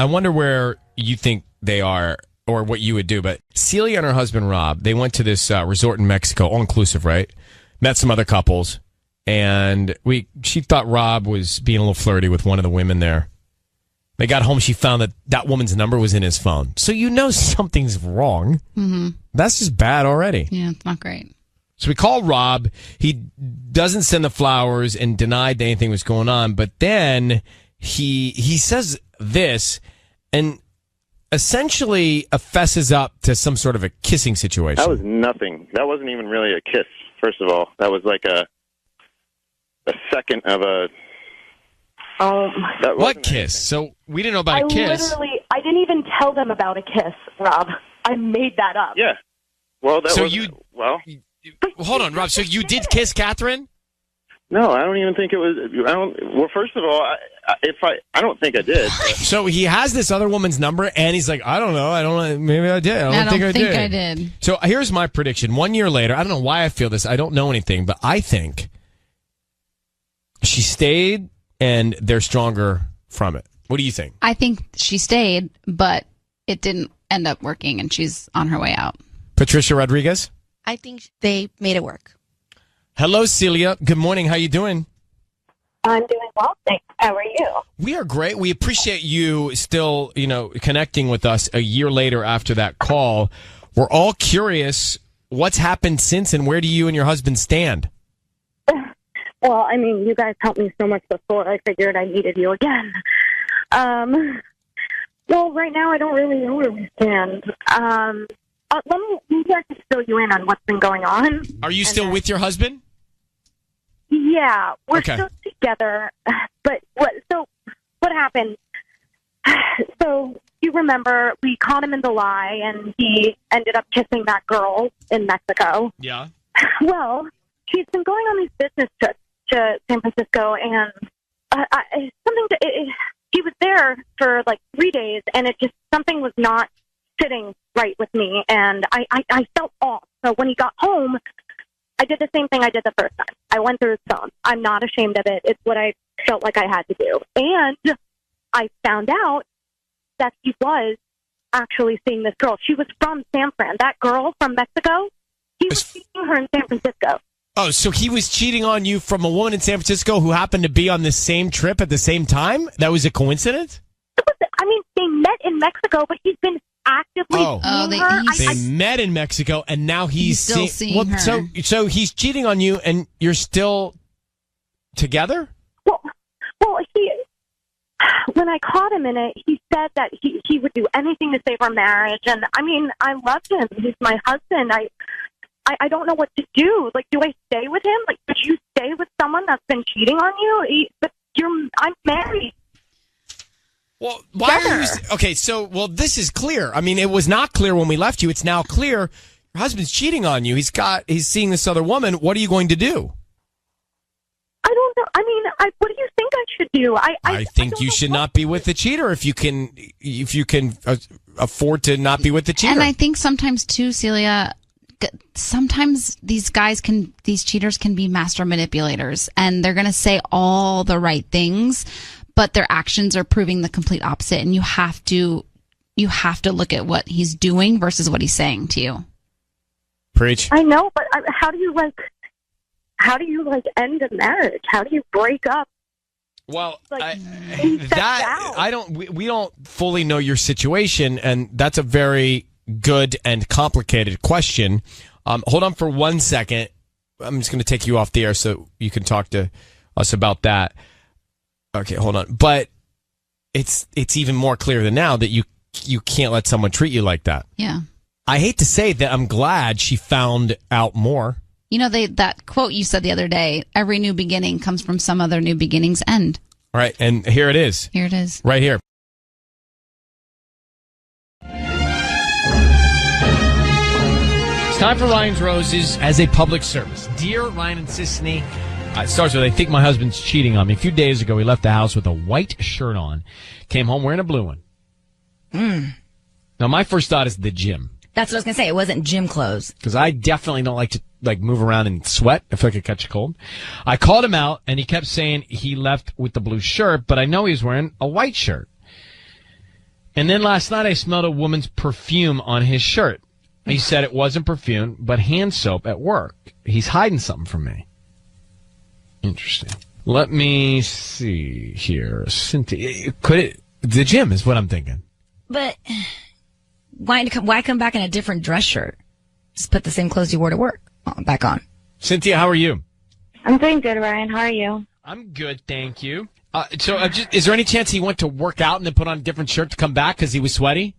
I wonder where you think they are or what you would do. But Celia and her husband, Rob, they went to this resort in Mexico, all-inclusive, right? Met some other couples. And she thought Rob was being a little flirty with one of the women there. They got home. She found that woman's number was in his phone. So you know something's wrong. Mm-hmm. That's just bad already. Yeah, it's not great. So we called Rob. He doesn't send the flowers and denied that anything was going on. But then he says this and essentially fesses up to some sort of a kissing situation. That was nothing. That wasn't even really a kiss, first of all. That was like a second of a... What kiss? So we didn't know about a kiss. I didn't even tell them about a kiss, Rob. I made that up. Yeah. Well, hold on, Rob. So you did kiss Catherine? No, I don't even think it was. Well, first of all, I don't think I did. So he has this other woman's number, and he's like, I don't know. Maybe I did. I don't think I did. So here's my prediction. 1 year later, I don't know why I feel this. I don't know anything, but I think she stayed, and they're stronger from it. What do you think? I think she stayed, but it didn't end up working, and she's on her way out. Patricia Rodriguez? I think they made it work. Hello, Celia. Good morning. How you doing? I'm doing well, thanks. How are you? We are great. We appreciate you still, connecting with us a year later after that call. We're all curious what's happened since and where do you and your husband stand? Well, I mean, you guys helped me so much before. I figured I needed you again. Well, right now I don't really know where we stand. Let me just fill you in on what's been going on. Are you still with your husband? Yeah, we're still together. But what happened? So you remember we caught him in the lie, and he ended up kissing that girl in Mexico. Yeah. Well, he's been going on these business trips to San Francisco, and he was there for like 3 days, and something was not sitting right with me, and I felt off. So when he got home, I did the same thing I did the first time. I went through his phone. I'm not ashamed of it. It's what I felt like I had to do. And I found out that he was actually seeing this girl. She was from San Fran. That girl from Mexico, he was seeing her in San Francisco. Oh, so he was cheating on you from a woman in San Francisco who happened to be on the same trip at the same time? That was a coincidence? I mean, they met in Mexico, but he's been actively seeing her. They met in Mexico, and now he's still seeing her. So he's cheating on you, and you're still together? Well, when I caught him in it, he said that he would do anything to save our marriage, and I mean, I loved him. He's my husband. I don't know what to do. Like, do I stay with him? Like, would you stay with someone that's been cheating on you? I'm married. Well, why are you... Okay, this is clear. I mean, it was not clear when we left you. It's now clear. Your husband's cheating on you. He's seeing this other woman. What are you going to do? I don't know. I mean, what do you think I should do? I think you should not be with the cheater if you can afford to not be with the cheater. And I think sometimes too, Celia, sometimes these cheaters can be master manipulators, and they're going to say all the right things, but their actions are proving the complete opposite. And you have to look at what he's doing versus what he's saying to you. Preach. I know, but how do you end a marriage? How do you break up? Well, we don't fully know your situation, and that's a very good and complicated question. Hold on for 1 second. I'm just going to take you off the air so you can talk to us about that. Okay, hold on. But it's even more clear than now that you can't let someone treat you like that. Yeah. I hate to say that I'm glad she found out more. You know, that quote you said the other day, every new beginning comes from some other new beginning's end. All right, and here it is. Here it is. Right here. It's time for Ryan's Roses as a public service. Dear Ryan and Sisney, it starts with, I think my husband's cheating on me. A few days ago, he left the house with a white shirt on, came home wearing a blue one. Now, my first thought is the gym. That's what I was going to say. It wasn't gym clothes. Because I definitely don't like to move around and sweat. I feel like I could catch a cold. I called him out, and he kept saying he left with the blue shirt, but I know he was wearing a white shirt. And then last night I smelled a woman's perfume on his shirt. He said it wasn't perfume, but hand soap at work. He's hiding something from me. Interesting. Let me see here. Cynthia, the gym is what I'm thinking. But why come back in a different dress shirt? Just put the same clothes you wore to work back on. Cynthia, how are you? I'm doing good, Ryan. How are you? I'm good, thank you. Is there any chance he went to work out and then put on a different shirt to come back because he was sweaty?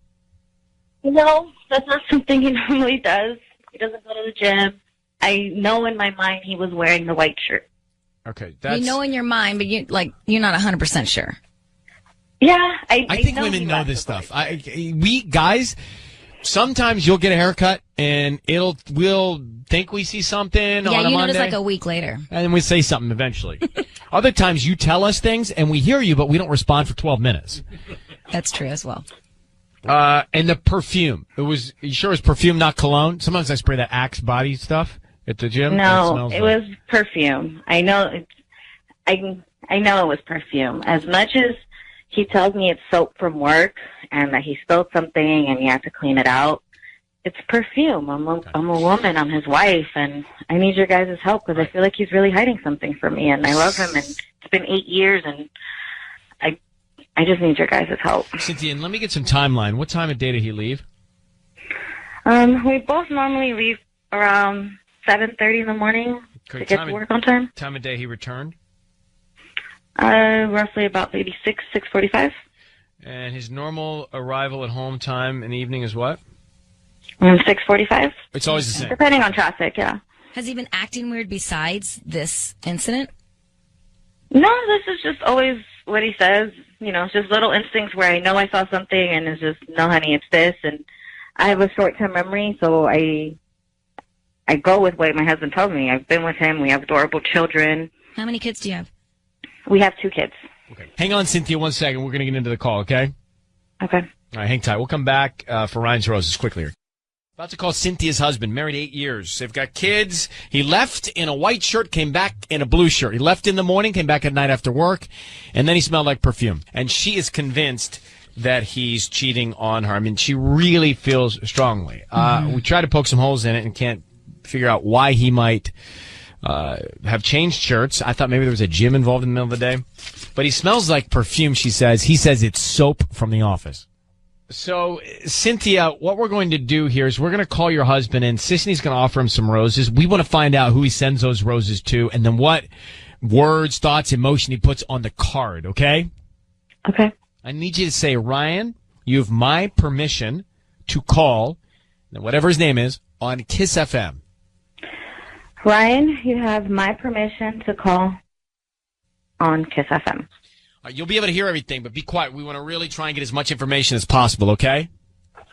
No, that's not something he normally does. He doesn't go to the gym. I know in my mind he was wearing the white shirt. Okay, You know in your mind, but you're not 100% sure. Yeah, I think women know this stuff. We guys, sometimes you'll get a haircut and we'll think we see something on a Monday. Yeah, you notice like a week later. And then we say something eventually. Other times you tell us things and we hear you, but we don't respond for 12 minutes. That's true as well. And the perfume. You sure it was perfume, not cologne? Sometimes I spray that Axe body stuff at the gym. No, it was perfume. I know I know it was perfume. As much as he tells me it's soap from work and that he spilled something and he had to clean it out, it's perfume. I'm a woman. I'm his wife, and I need your guys' help because I feel like he's really hiding something from me, and I love him, and it's been 8 years, and I just need your guys' help. Cynthia, and let me get some timeline. What time of day did he leave? We both normally leave around 7:30 in the morning to get to work on time. Time of day he returned? Roughly about maybe 6:45. And his normal arrival at home time in the evening is what? 6:45. It's always the same. Depending on traffic, yeah. Has he been acting weird besides this incident? No, this is just always what he says. You know, it's just little instincts where I know I saw something and it's just, no, honey, it's this. And I have a short-term memory, so I go with what my husband tells me. I've been with him. We have adorable children. How many kids do you have? We have 2 kids. Okay. Hang on, Cynthia, 1 second. We're going to get into the call, okay? Okay. All right, hang tight. We'll come back for Ryan's Roses quickly here. About to call Cynthia's husband, married 8 years. They've got kids. He left in a white shirt, came back in a blue shirt. He left in the morning, came back at night after work, and then he smelled like perfume. And she is convinced that he's cheating on her. I mean, she really feels strongly. We try to poke some holes in it and can't figure out why he might have changed shirts. I thought maybe there was a gym involved in the middle of the day. But he smells like perfume, she says. He says it's soap from the office. So, Cynthia, what we're going to do here is we're going to call your husband, and Sisney's going to offer him some roses. We want to find out who he sends those roses to, and then what words, thoughts, emotion he puts on the card, okay? Okay. I need you to say, Ryan, you have my permission to call, whatever his name is, on Kiss FM. Ryan, you have my permission to call on Kiss FM. You'll be able to hear everything, but be quiet. We want to really try and get as much information as possible, okay?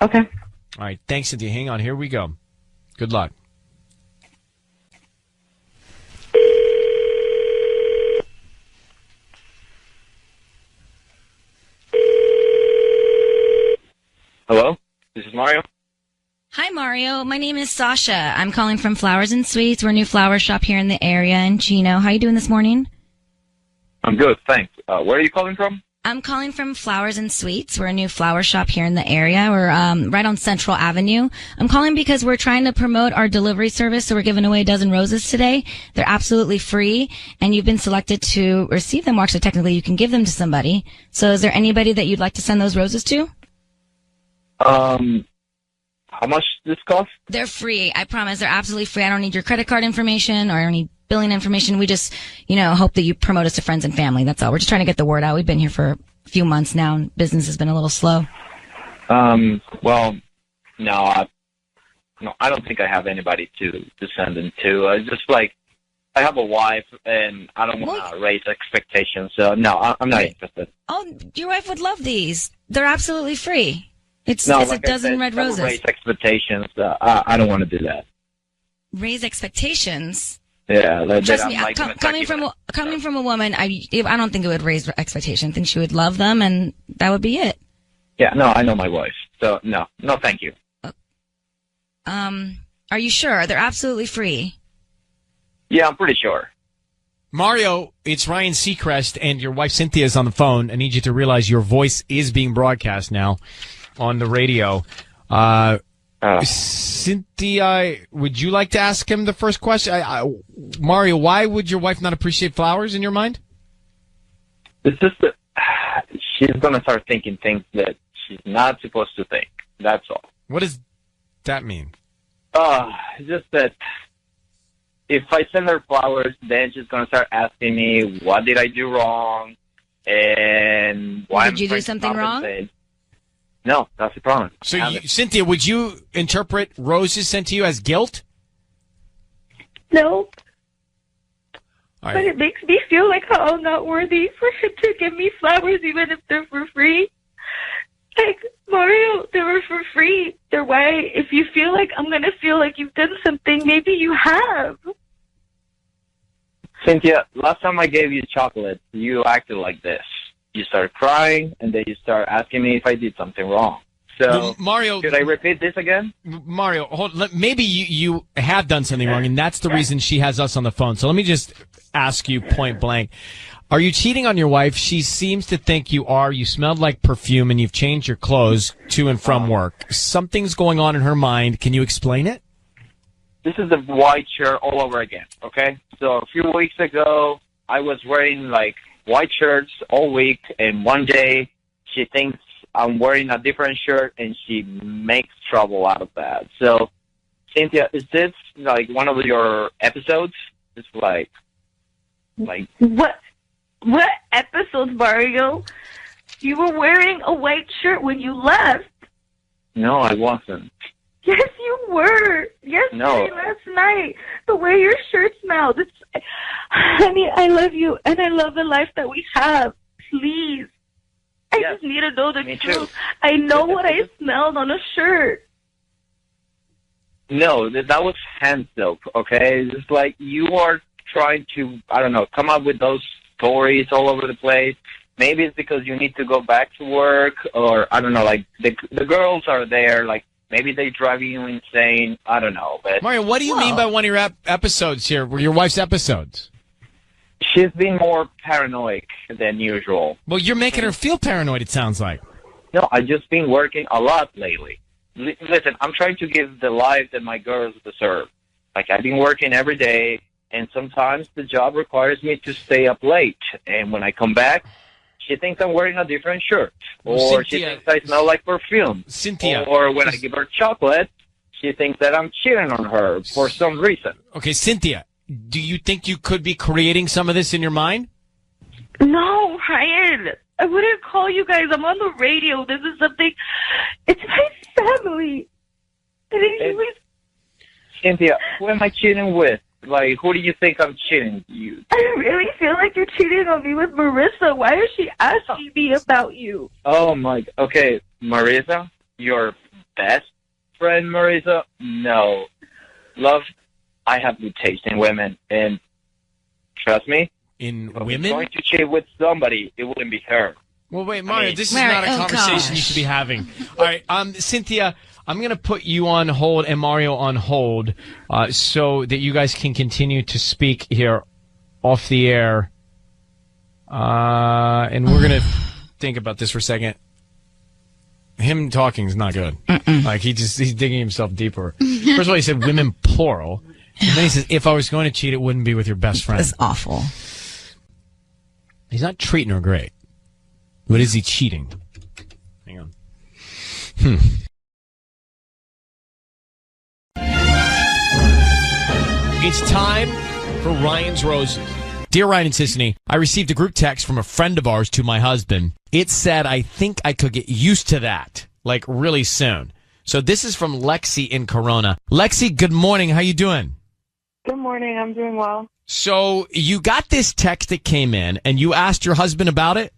Okay. All right. Thanks, Cynthia. Hang on. Here we go. Good luck. Hello? This is Mario? Hi, Mario. My name is Sasha. I'm calling from Flowers and Sweets. We're a new flower shop here in the area in Chino. How are you doing this morning? I'm good, thanks. Where are you calling from? I'm calling from Flowers and Sweets. We're a new flower shop here in the area. We're right on Central Avenue. I'm calling because we're trying to promote our delivery service, so we're giving away a dozen roses today. They're absolutely free, and you've been selected to receive them. Well, actually, technically, you can give them to somebody. So is there anybody that you'd like to send those roses to? How much does this cost? They're free. I promise. They're absolutely free. I don't need your credit card information or any billing information. We just, hope that you promote us to friends and family. That's all. We're just trying to get the word out. We've been here for a few months now, and business has been a little slow. Well, no, I don't think I have anybody to send them to. I have a wife, and I don't want to raise expectations. So, no, I'm not interested. Oh, your wife would love these. They're absolutely free. It's like a dozen red roses. Raise expectations. I don't want to do that. Raise expectations? Yeah, trust me. Coming from a woman, I don't think it would raise expectations. I think she would love them, and that would be it. Yeah, no, I know my wife, so no, thank you. Are you sure? They're absolutely free. Yeah, I'm pretty sure. Mario, it's Ryan Seacrest, and your wife Cynthia is on the phone. I need you to realize your voice is being broadcast now on the radio. Cynthia, would you like to ask him the first question? Mario, why would your wife not appreciate flowers in your mind? It's just that she's going to start thinking things that she's not supposed to think. That's all. What does that mean? It's just that if I send her flowers, then she's going to start asking me, what did I do wrong? And why Did you do something wrong? No, that's the problem. So, Cynthia, would you interpret roses sent to you as guilt? No. All But right. it makes me feel like I'm not worthy for him to give me flowers, even if they're for free. Like, Mario, they were for free. They're why, if you feel like I'm going to feel like you've done something, maybe you have. Cynthia, last time I gave you chocolate, you acted like this. You started crying, and then you start asking me if I did something wrong. So, Well, Mario, should I repeat this again? Mario, maybe you have done something wrong, and that's the reason she has us on the phone. So let me just ask you point blank. Are you cheating on your wife? She seems to think you are. You smelled like perfume, and you've changed your clothes to and from work. Something's going on in her mind. Can you explain it? This is the white shirt all over again, okay? So a few weeks ago, I was wearing, like, white shirts all week, and one day she thinks I'm wearing a different shirt, and she makes trouble out of that. So, Cynthia, is this, like, one of your episodes? It's like... What episode, Mario? You were wearing a white shirt when you left. No, I wasn't. Yes, you were. Yesterday, No. last night. The way your shirt smelled. Honey, I love you, and I love the life that we have. Please. I Yes, just need to know the me too. truth. I know what I smelled on a shirt. No, that was hand soap, okay? It's like you are trying to, I don't know, come up with those stories all over the place. Maybe it's because you need to go back to work, or, I don't know, like, the girls are there, like, maybe they drive you insane. I don't know. But Mario, what do you mean by one of your episodes here, your wife's episodes? she's been more paranoid than usual. Well, you're making her feel paranoid, it sounds like. No, I've just been working a lot lately. Listen, I'm trying to give the life that my girls deserve. Like, I've been working every day, and sometimes the job requires me to stay up late. And when I come back, she thinks I'm wearing a different shirt. Or Well, she Cynthia, thinks I smell like perfume. Cynthia. Or when I give her chocolate, she thinks that I'm cheating on her for some reason. Okay, Cynthia, do you think you could be creating some of this in your mind? No, Ryan. I wouldn't call you guys. I'm on the radio. This is something. It's my family. And it was, Cynthia, who am I cheating with? Like, who do you think I'm cheating? You? I really feel like you're cheating on me with Marissa. Why is she asking me about you? Oh, my... Okay, Marissa? Your best friend, Marissa? No. Love, I have good taste in women, and trust me, In if I was women? going to cheat with somebody, it wouldn't be her. Well, wait, Mario, mean- this is Mario, not a oh, conversation gosh. you should be having. All right, Cynthia, I'm going to put you on hold and Mario on hold so that you guys can continue to speak here off the air. And we're going to think about this for a second. Him talking is not good. Like, he's digging himself deeper. First of all, he said women plural. And then he says, if I was going to cheat, it wouldn't be with your best friend. That's awful. He's not treating her great. But is he cheating? Hang on. It's time for Ryan's Roses. Dear Ryan and Sissany, I received a group text from a friend of ours to my husband. It said, I think I could get used to that, like really soon. So this is from Lexi in Corona. Lexi, good morning. How you doing? Good morning. I'm doing well. So you got this text that came in and you asked your husband about it?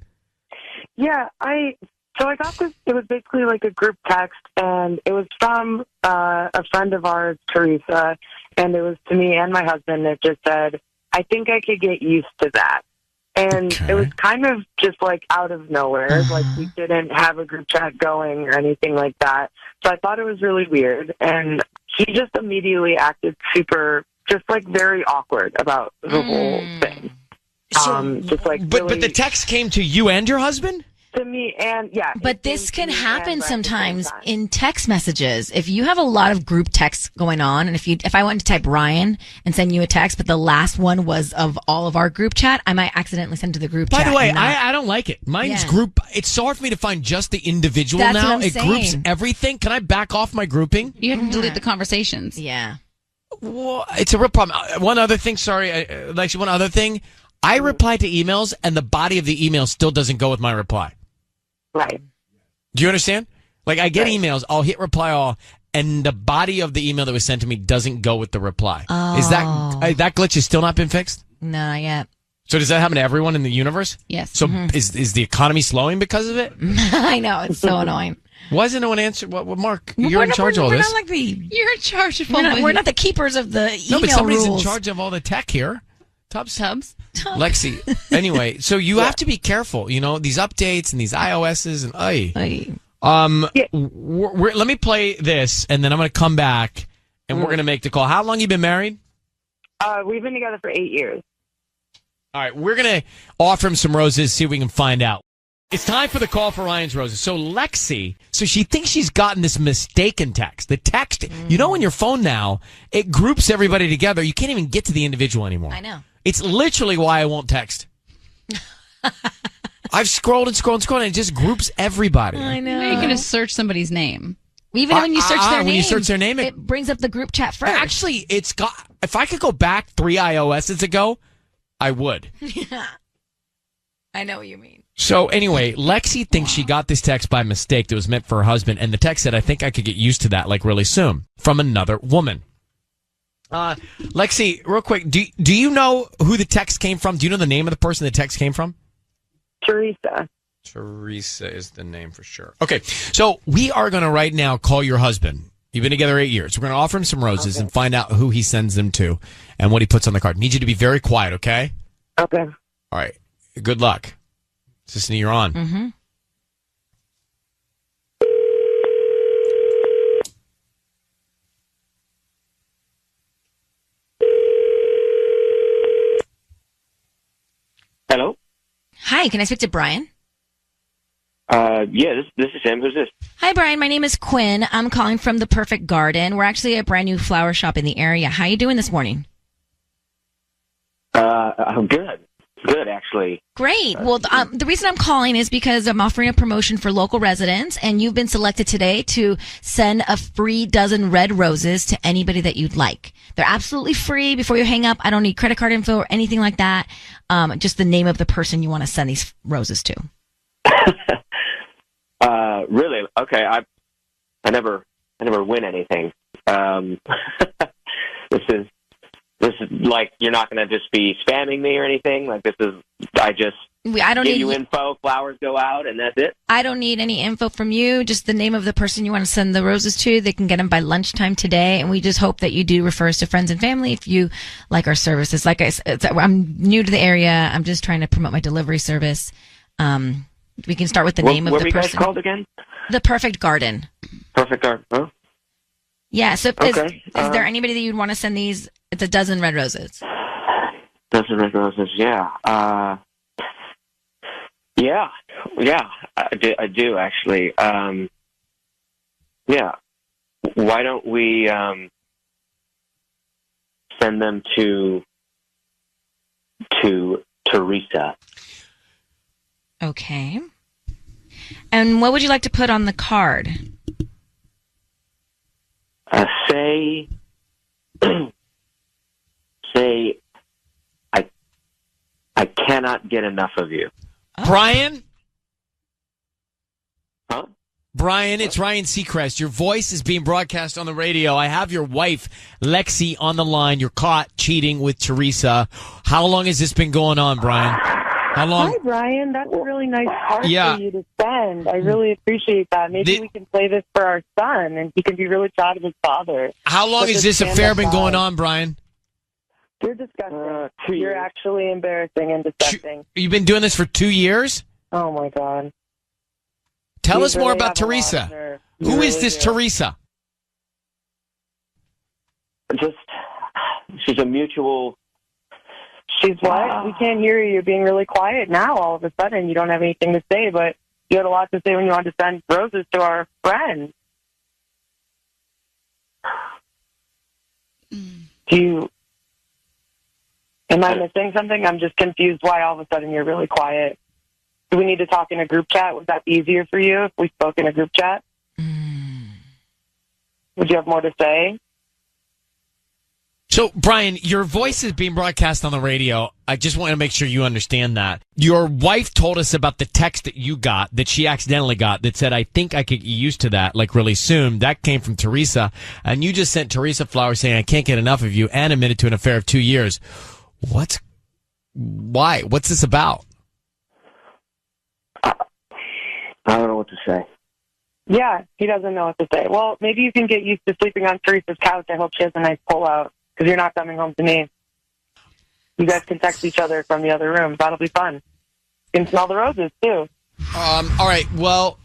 Yeah, I got this. It was basically like a group text, and it was from a friend of ours, Teresa, and it was to me and my husband. It just said, I think I could get used to that. And Okay. it was kind of just like out of nowhere. Like we didn't have a group chat going or anything like that. So I thought it was really weird. And he just immediately acted super, just like very awkward about the whole thing. Just like but really the text came to you and your husband? to me, and yeah. But it this came can to me happen and Brett at the same sometimes time. in text messages. If you have a lot of group texts going on, and if I went to type Ryan and send you a text, but the last one was of all of our group chat, I might accidentally send to the group By chat. the way, and not- I don't like it. Mine's Yeah. group. It's so hard for me to find just the individual That's now. what I'm It groups saying. everything. Can I back off my grouping? You have to delete the conversations. yeah. Well, it's a real problem. One other thing, sorry, Lexi, one other thing. I reply to emails, and the body of the email still doesn't go with my reply. Right. Do you understand? Like, I get emails, I'll hit reply all, and the body of the email that was sent to me doesn't go with the reply. Is that glitch has still not been fixed? No, not yet. So does that happen to everyone in the universe? Yes. So is the economy slowing because of it? I know, it's so annoying. Why isn't no one answer? What, Mark, you're in charge of all we're this. Not like the, You're in charge of we're not the keepers of the email No, but somebody's rules. in charge of all the tech here. Tubbs. Lexi. Anyway, so you have to be careful. You know, these updates and these iOSs and let me play this, and then I'm going to come back, and we're going to make the call. How long you been married? We've been together for 8 years. All right, we're going to offer him some roses, see if we can find out. It's time for the call for Ryan's roses. So Lexi, she thinks she's gotten this mistaken text. The text, you know, on your phone now, it groups everybody together. You can't even get to the individual anymore. I know. It's literally why I won't text. I've scrolled and scrolled and scrolled, and it just groups everybody. I know. You're going to search somebody's name. Even when you search their name. When you search their name, it brings up the group chat first. Actually, it's got. If I could go back 3 iOSs ago, I would. Yeah. I know what you mean. So anyway, Lexi thinks she got this text by mistake that was meant for her husband, and the text said, "I think I could get used to that, like really soon," from another woman. Lexi, real quick, do you know who the text came from? Do you know the name of the person the text came from? Teresa. Teresa is the name for sure. Okay, so we are going to right now call your husband. You've been together 8 years. We're going to offer him some roses and find out who he sends them to and what he puts on the card. Need you to be very quiet, okay? Okay. All right. Good luck. Sissany, you're on. Mm-hmm. Hello? Hi, can I speak to Brian? Yeah, this is him. Who's this? Hi, Brian. My name is Quinn. I'm calling from the Perfect Garden. We're actually a brand new flower shop in the area. How you doing this morning? I'm good. Good, actually. Great. Well, the reason I'm calling is because I'm offering a promotion for local residents, and you've been selected today to send a free dozen red roses to anybody that you'd like. They're absolutely free. Before you hang up, I don't need credit card info or anything like that. Just the name of the person you want to send these roses to. Really? Okay. I never win anything. This is like, you're not going to just be spamming me or anything. Like, I don't give you info, flowers go out, and that's it. I don't need any info from you. Just the name of the person you want to send the roses to. They can get them by lunchtime today, and we just hope that you do refer us to friends and family if you like our services. Like I said, I'm new to the area. I'm just trying to promote my delivery service. We can start with the name of the person. What were you guys called again? The Perfect Garden. Perfect Garden. Huh? Yeah. So Okay. Is there anybody that you'd want to send these? It's a dozen red roses. Dozen red roses. Yeah. Yeah. I do actually. Yeah. Why don't we send them to Teresa? Okay. And what would you like to put on the card? Say, I cannot get enough of you. Oh. Brian? Huh? Brian, it's Ryan Seacrest. Your voice is being broadcast on the radio. I have your wife, Lexi, on the line. You're caught cheating with Teresa. How long has this been going on, Brian? How long? Hi, Brian. That's a really nice card Yeah. for you to send. I really appreciate that. Maybe we can play this for our son, and he can be really proud of his father. How long has this affair been going on, Brian? You're disgusting. 2 You're years. actually embarrassing and disgusting. You've been doing this for 2 years? Oh, my God. Tell You us more really about have a lot of Teresa. nerve. You Who is really this do. Teresa? She's a mutual. She's what? We can't hear you. You're being really quiet now all of a sudden. You don't have anything to say, but you had a lot to say when you wanted to send roses to our friend. Am I missing something? I'm just confused why all of a sudden you're really quiet. Do we need to talk in a group chat? Would that be easier for you if we spoke in a group chat? Would you have more to say? So, Brian, your voice is being broadcast on the radio. I just want to make sure you understand that. Your wife told us about the text that you got, that she accidentally got, that said, I think I could get used to that, like really soon. That came from Teresa. And you just sent Teresa flowers saying, I can't get enough of you, and admitted to an affair of 2 years. Why? What's this about? I don't know what to say. Yeah, he doesn't know what to say. Well, maybe you can get used to sleeping on Teresa's couch. I hope she has a nice pullout, because you're not coming home to me. You guys can text each other from the other room. That'll be fun. You can smell the roses, too. All right, well,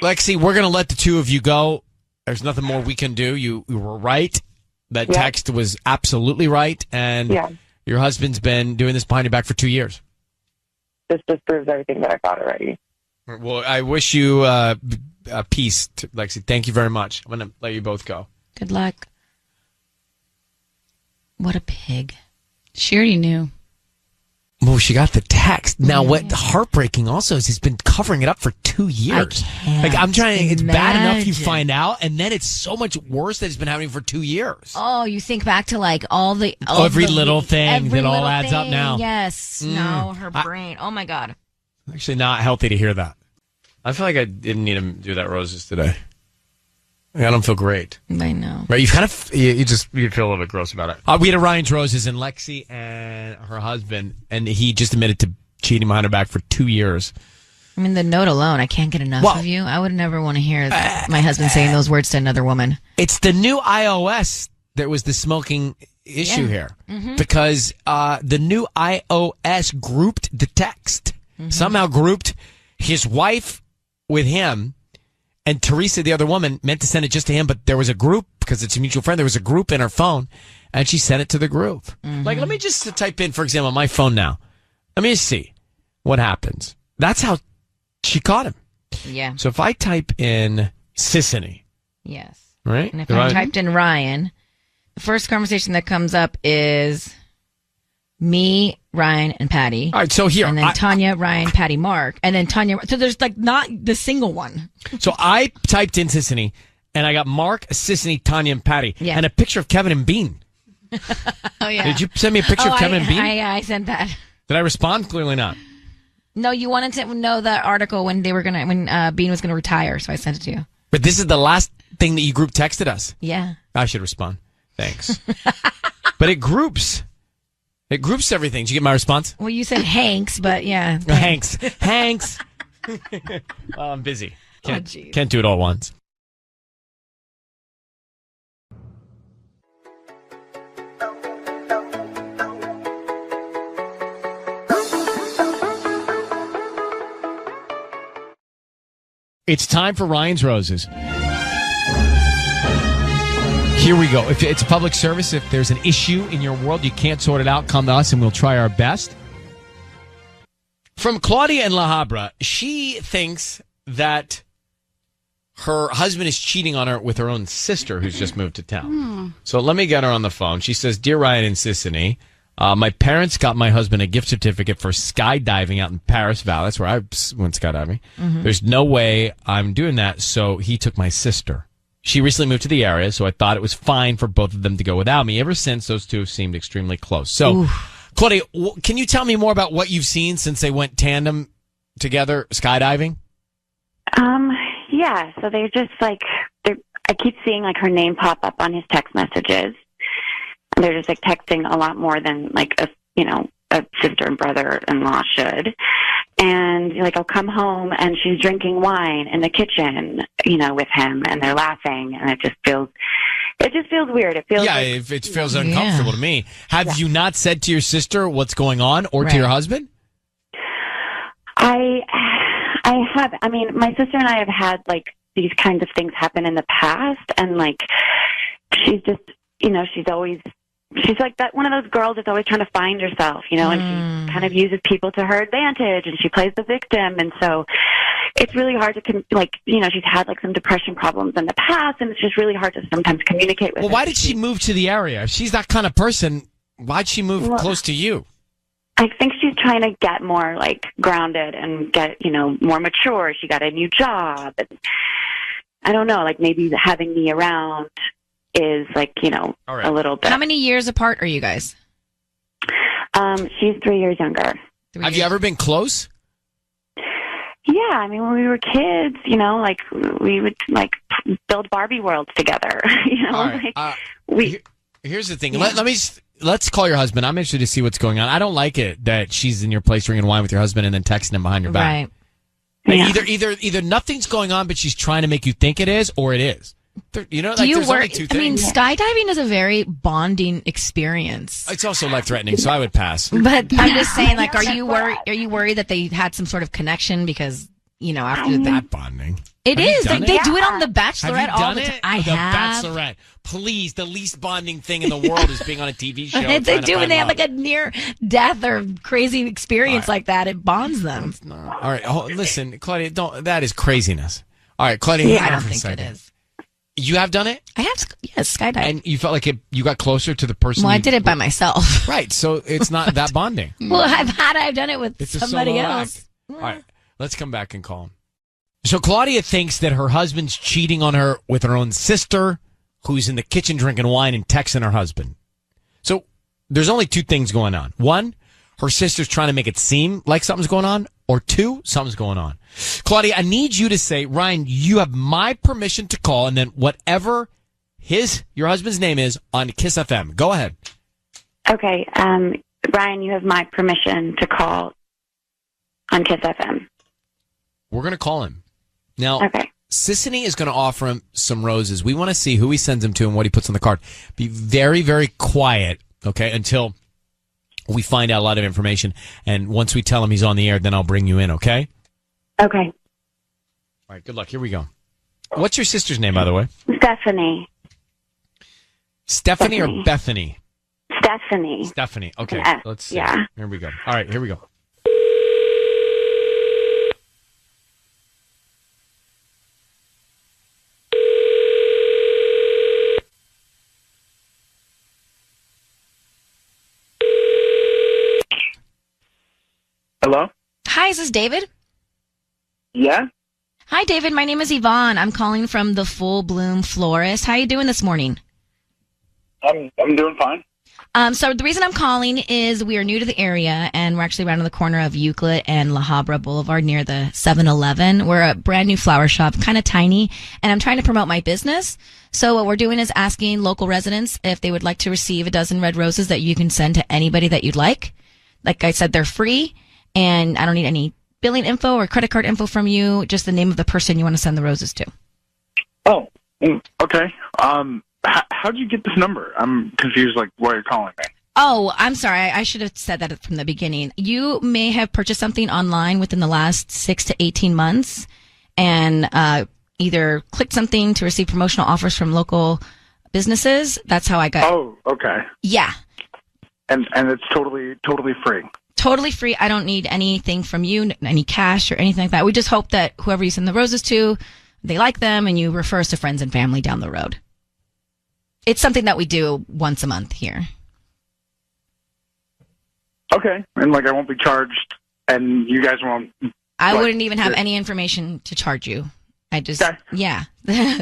Lexi, we're going to let the two of you go. There's nothing more we can do. You were right. That text was absolutely right, and your husband's been doing this behind your back for 2 years. This just proves everything that I thought already. Well, I wish you peace, Lexi. Thank you very much. I'm going to let you both go. Good luck. What a pig. She already knew. Well, she got the text. Now, what heartbreaking also is he's been covering it up for 2 years. I'm trying. It's bad enough you find out, and then it's so much worse that it's been happening for 2 years. Oh, you think back to like every little thing that all adds up now. Yes. No, her brain. Oh my God. Actually, not healthy to hear that. I feel like I didn't need to do that roses today. I don't feel great. I know. Right? You feel a little bit gross about it. We had a Ryan's Roses and Lexi and her husband, and he just admitted to cheating behind her back for 2 years. I mean, the note alone, I can't get enough of you. I would never want to hear my husband saying those words to another woman. It's the new iOS that was the smoking issue here. Because the new iOS grouped the text. Somehow grouped his wife with him. And Teresa, the other woman, meant to send it just to him, but there was a group, because it's a mutual friend, there was a group in her phone, and she sent it to the group. Like, let me just type in, for example, my phone now. Let me just see what happens. That's how she caught him. Yeah. So if I type in Sissany. Yes. Right? And if I typed in Ryan, the first conversation that comes up is me, Ryan, and Patty. All right, so here. And then Tanya, Ryan, Patty, Mark. And then Tanya. So there's like not the single one. So I typed in Sissany, and I got Mark, Sissany, Tanya, and Patty. Yeah. And a picture of Kevin and Bean. Oh, yeah. Did you send me a picture of Kevin and Bean? I sent that. Did I respond? Clearly not. No, you wanted to know the article when Bean was gonna retire, so I sent it to you. But this is the last thing that you group texted us. Yeah. I should respond. Thanks. But it groups. It groups everything. Did you get my response? Well, you said Hanks, but yeah. Hanks. Well, I'm busy. Can't do it all at once. It's time for Ryan's Roses. Here we go. If it's a public service, if there's an issue in your world, you can't sort it out, come to us and we'll try our best. From Claudia in La Habra, she thinks that her husband is cheating on her with her own sister who's just moved to town. So let me get her on the phone. She says, Dear Ryan and Sissany, my parents got my husband a gift certificate for skydiving out in Paris Valley. That's where I went skydiving. There's no way I'm doing that, so he took my sister. She recently moved to the area, so I thought it was fine for both of them to go without me. Ever since, those two have seemed extremely close. So, Claudia, can you tell me more about what you've seen since they went tandem together skydiving? Yeah, so they're just like, I keep seeing like her name pop up on his text messages. They're just like texting a lot more than like a sister and brother-in-law should. And like I'll come home and she's drinking wine in the kitchen, with him, and they're laughing, and it just feels weird. It feels it feels uncomfortable to me. Have you not said to your sister what's going on, or to your husband? I have. I mean, my sister and I have had like these kinds of things happen in the past, and like she's just, she's always she's like that one of those girls that's always trying to find herself, you know, and she kind of uses people to her advantage, and she plays the victim, and so it's really hard to she's had like some depression problems in the past, and it's just really hard to sometimes communicate with her. Well, why did she move to the area? If she's that kind of person, why'd she move close to you? I think she's trying to get more like grounded and get, more mature. She got a new job. And I don't know, like maybe having me around is like, a little bit. How many years apart are you guys? She's 3 years younger. Have you ever been close? Yeah, I mean, when we were kids, like we would like build Barbie worlds together. All right. Here's the thing. Yeah. Let's call your husband. I'm interested to see what's going on. I don't like it that she's in your place drinking wine with your husband and then texting him behind your back. Right. Like either nothing's going on, but she's trying to make you think it is, or it is. Do you worry? I mean, skydiving is a very bonding experience. It's also life-threatening, so I would pass. But I'm just saying, like, are you worried that they had some sort of connection because, after that bonding? It is. They do it on The Bachelorette all the time. I have. The Bachelorette. Please, the least bonding thing in the world is being on a TV show. They do when they have like a near death or crazy experience like that. It bonds them. All right. Listen, Claudia, that is craziness. All right, Claudia. Yeah, I don't think it is. You have done it? I have, yes, skydiving. And you felt like you got closer to the person? Well, I did it by myself. Right, so it's not that bonding. Well, I've done it with somebody else. All right, let's come back and call him. So Claudia thinks that her husband's cheating on her with her own sister, who's in the kitchen drinking wine and texting her husband. So there's only two things going on. One, her sister's trying to make it seem like something's going on, or two, something's going on. Claudia, I need you to say, Ryan, you have my permission to call, and then whatever your husband's name is on Kiss FM. Go ahead. Okay. Ryan, you have my permission to call on Kiss FM. We're going to call him. Now, okay. Sissany is going to offer him some roses. We want to see who he sends them to and what he puts on the card. Be very, very quiet, okay, until we find out a lot of information. And once we tell him he's on the air, then I'll bring you in, okay? Okay. All right, good luck. Here we go. What's your sister's name, by the way? Stephanie. Stephanie or Bethany? Stephanie. Stephanie. Okay, let's see. Yeah. Here we go. All right, here we go. Hello? Hi, is this David? Yeah? Hi, David. My name is Yvonne. I'm calling from the Full Bloom Florist. How are you doing this morning? I'm doing fine. So the reason I'm calling is we are new to the area, and we're actually around the corner of Euclid and La Habra Boulevard near the 7-Eleven. We're a brand new flower shop, kind of tiny, and I'm trying to promote my business. So what we're doing is asking local residents if they would like to receive a dozen red roses that you can send to anybody that you'd like. Like I said, they're free, and I don't need any billing info or credit card info from you, just the name of the person you want to send the roses to. Oh, okay. How did you get this number? I'm confused, like, why you're calling me. Oh, I'm sorry. I should have said that from the beginning. You may have purchased something online within the last 6 to 18 months and either clicked something to receive promotional offers from local businesses. That's how I got. Oh, okay. Yeah. And it's totally free. Totally free. I don't need anything from you, any cash or anything like that. We just hope that whoever you send the roses to, they like them and you refer us to friends and family down the road. It's something that we do once a month here. Okay. And I won't be charged and you guys won't. I wouldn't even have any information to charge you. Yeah.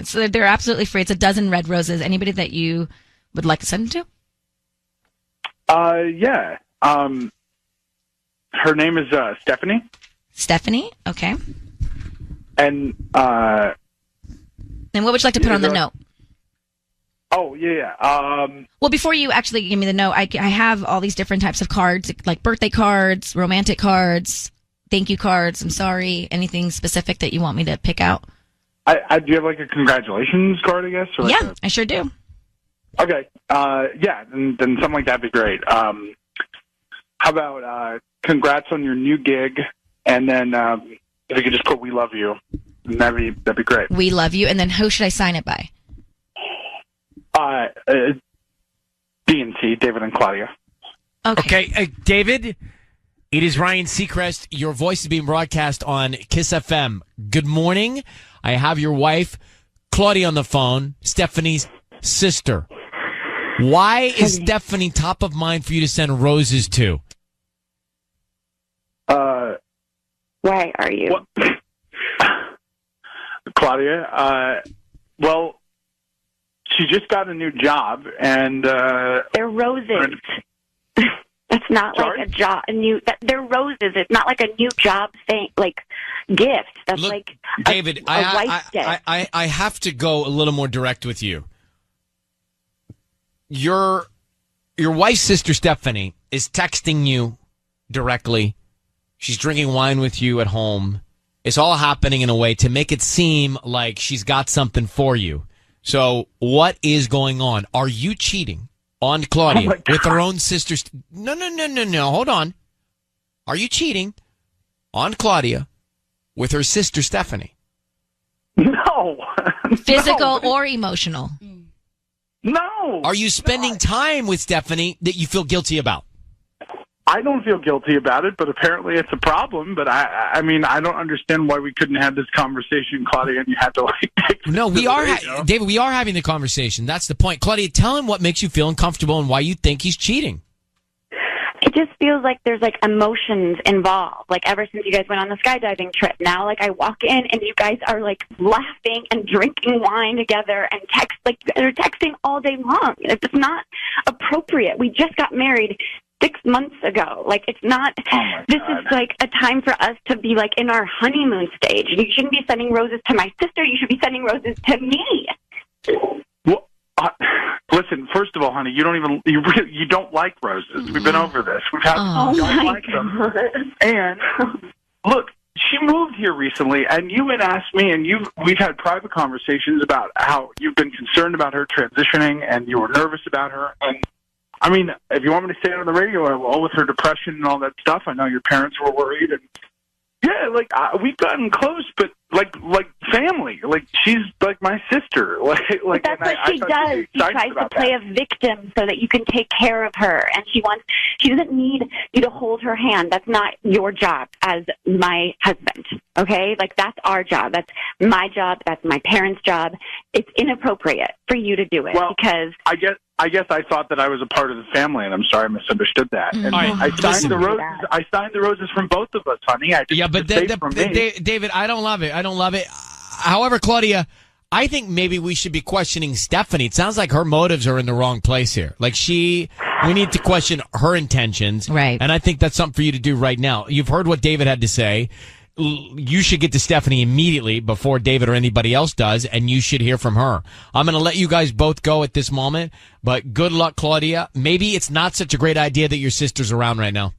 So they're absolutely free. It's a dozen red roses. Anybody that you would like to send them to? Yeah. Her name is Stephanie. Stephanie? Okay. And what would you like to put on the note? Oh, yeah. Well, before you actually give me the note, I have all these different types of cards, like birthday cards, romantic cards, thank you cards, I'm sorry, anything specific that you want me to pick out? Do you have a congratulations card, I guess? Or yeah, I sure do. Okay. Yeah, then something like that would be great. How about congrats on your new gig, and then if you could just put "We love you," that'd be great. We love you, and then who should I sign it by? D&T, David and Claudia. Okay, David, it is Ryan Seacrest. Your voice is being broadcast on Kiss FM. Good morning. I have your wife, Claudia, on the phone, Stephanie's sister. Why is Stephanie top of mind for you to send roses to? Why are you? Claudia, well, she just got a new job, and they're roses. That's not like a job. They're roses. It's not like a new job thing, like gift. That's Look, like David. wife's gift. I have to go a little more direct with you. Your wife's sister Stephanie is texting you directly. She's drinking wine with you at home. It's all happening in a way to make it seem like she's got something for you. So what is going on? Are you cheating on Claudia with her own sister? No. Hold on. Are you cheating on Claudia with her sister Stephanie? No. Physical or emotional? No. Are you spending time with Stephanie that you feel guilty about? I don't feel guilty about it, but apparently it's a problem. But I mean, I don't understand why we couldn't have this conversation, Claudia, and you had to No, we are, David. We are having the conversation. That's the point. Claudia, tell him what makes you feel uncomfortable and why you think he's cheating. It just feels like there's like emotions involved. Like ever since you guys went on the skydiving trip, now like I walk in and you guys are like laughing and drinking wine together and they're texting all day long. It's not appropriate. We just got married 6 months ago. Like it's not. This is like a time for us to be like in our honeymoon stage. You shouldn't be sending roses to my sister. You should be sending roses to me. Well, listen. First of all, honey, you don't like roses. We've been over this. We've had you don't like them. And look, she moved here recently, and you had asked me, and we've had private conversations about how you've been concerned about her transitioning, and you were nervous about her. And I mean, if you want me to say it on the radio, all with her depression and all that stuff, I know your parents were worried, and yeah, like we've gotten close, but like family. Like she's like my sister. Like that's what she does. She tries to play a victim so that you can take care of her, and she doesn't need you to hold her hand. That's not your job as my husband. Okay, like that's our job. That's my job. That's my parents' job. It's inappropriate for you to do it because I guess I thought that I was a part of the family, and I'm sorry I misunderstood that. And I signed the roses. I signed the roses from both of us, honey. David, I don't love it. I don't love it. However, Claudia, I think maybe we should be questioning Stephanie. It sounds like her motives are in the wrong place here. Like we need to question her intentions. Right. And I think that's something for you to do right now. You've heard what David had to say. You should get to Stephanie immediately before David or anybody else does, and you should hear from her. I'm going to let you guys both go at this moment, but good luck, Claudia. Maybe it's not such a great idea that your sister's around right now.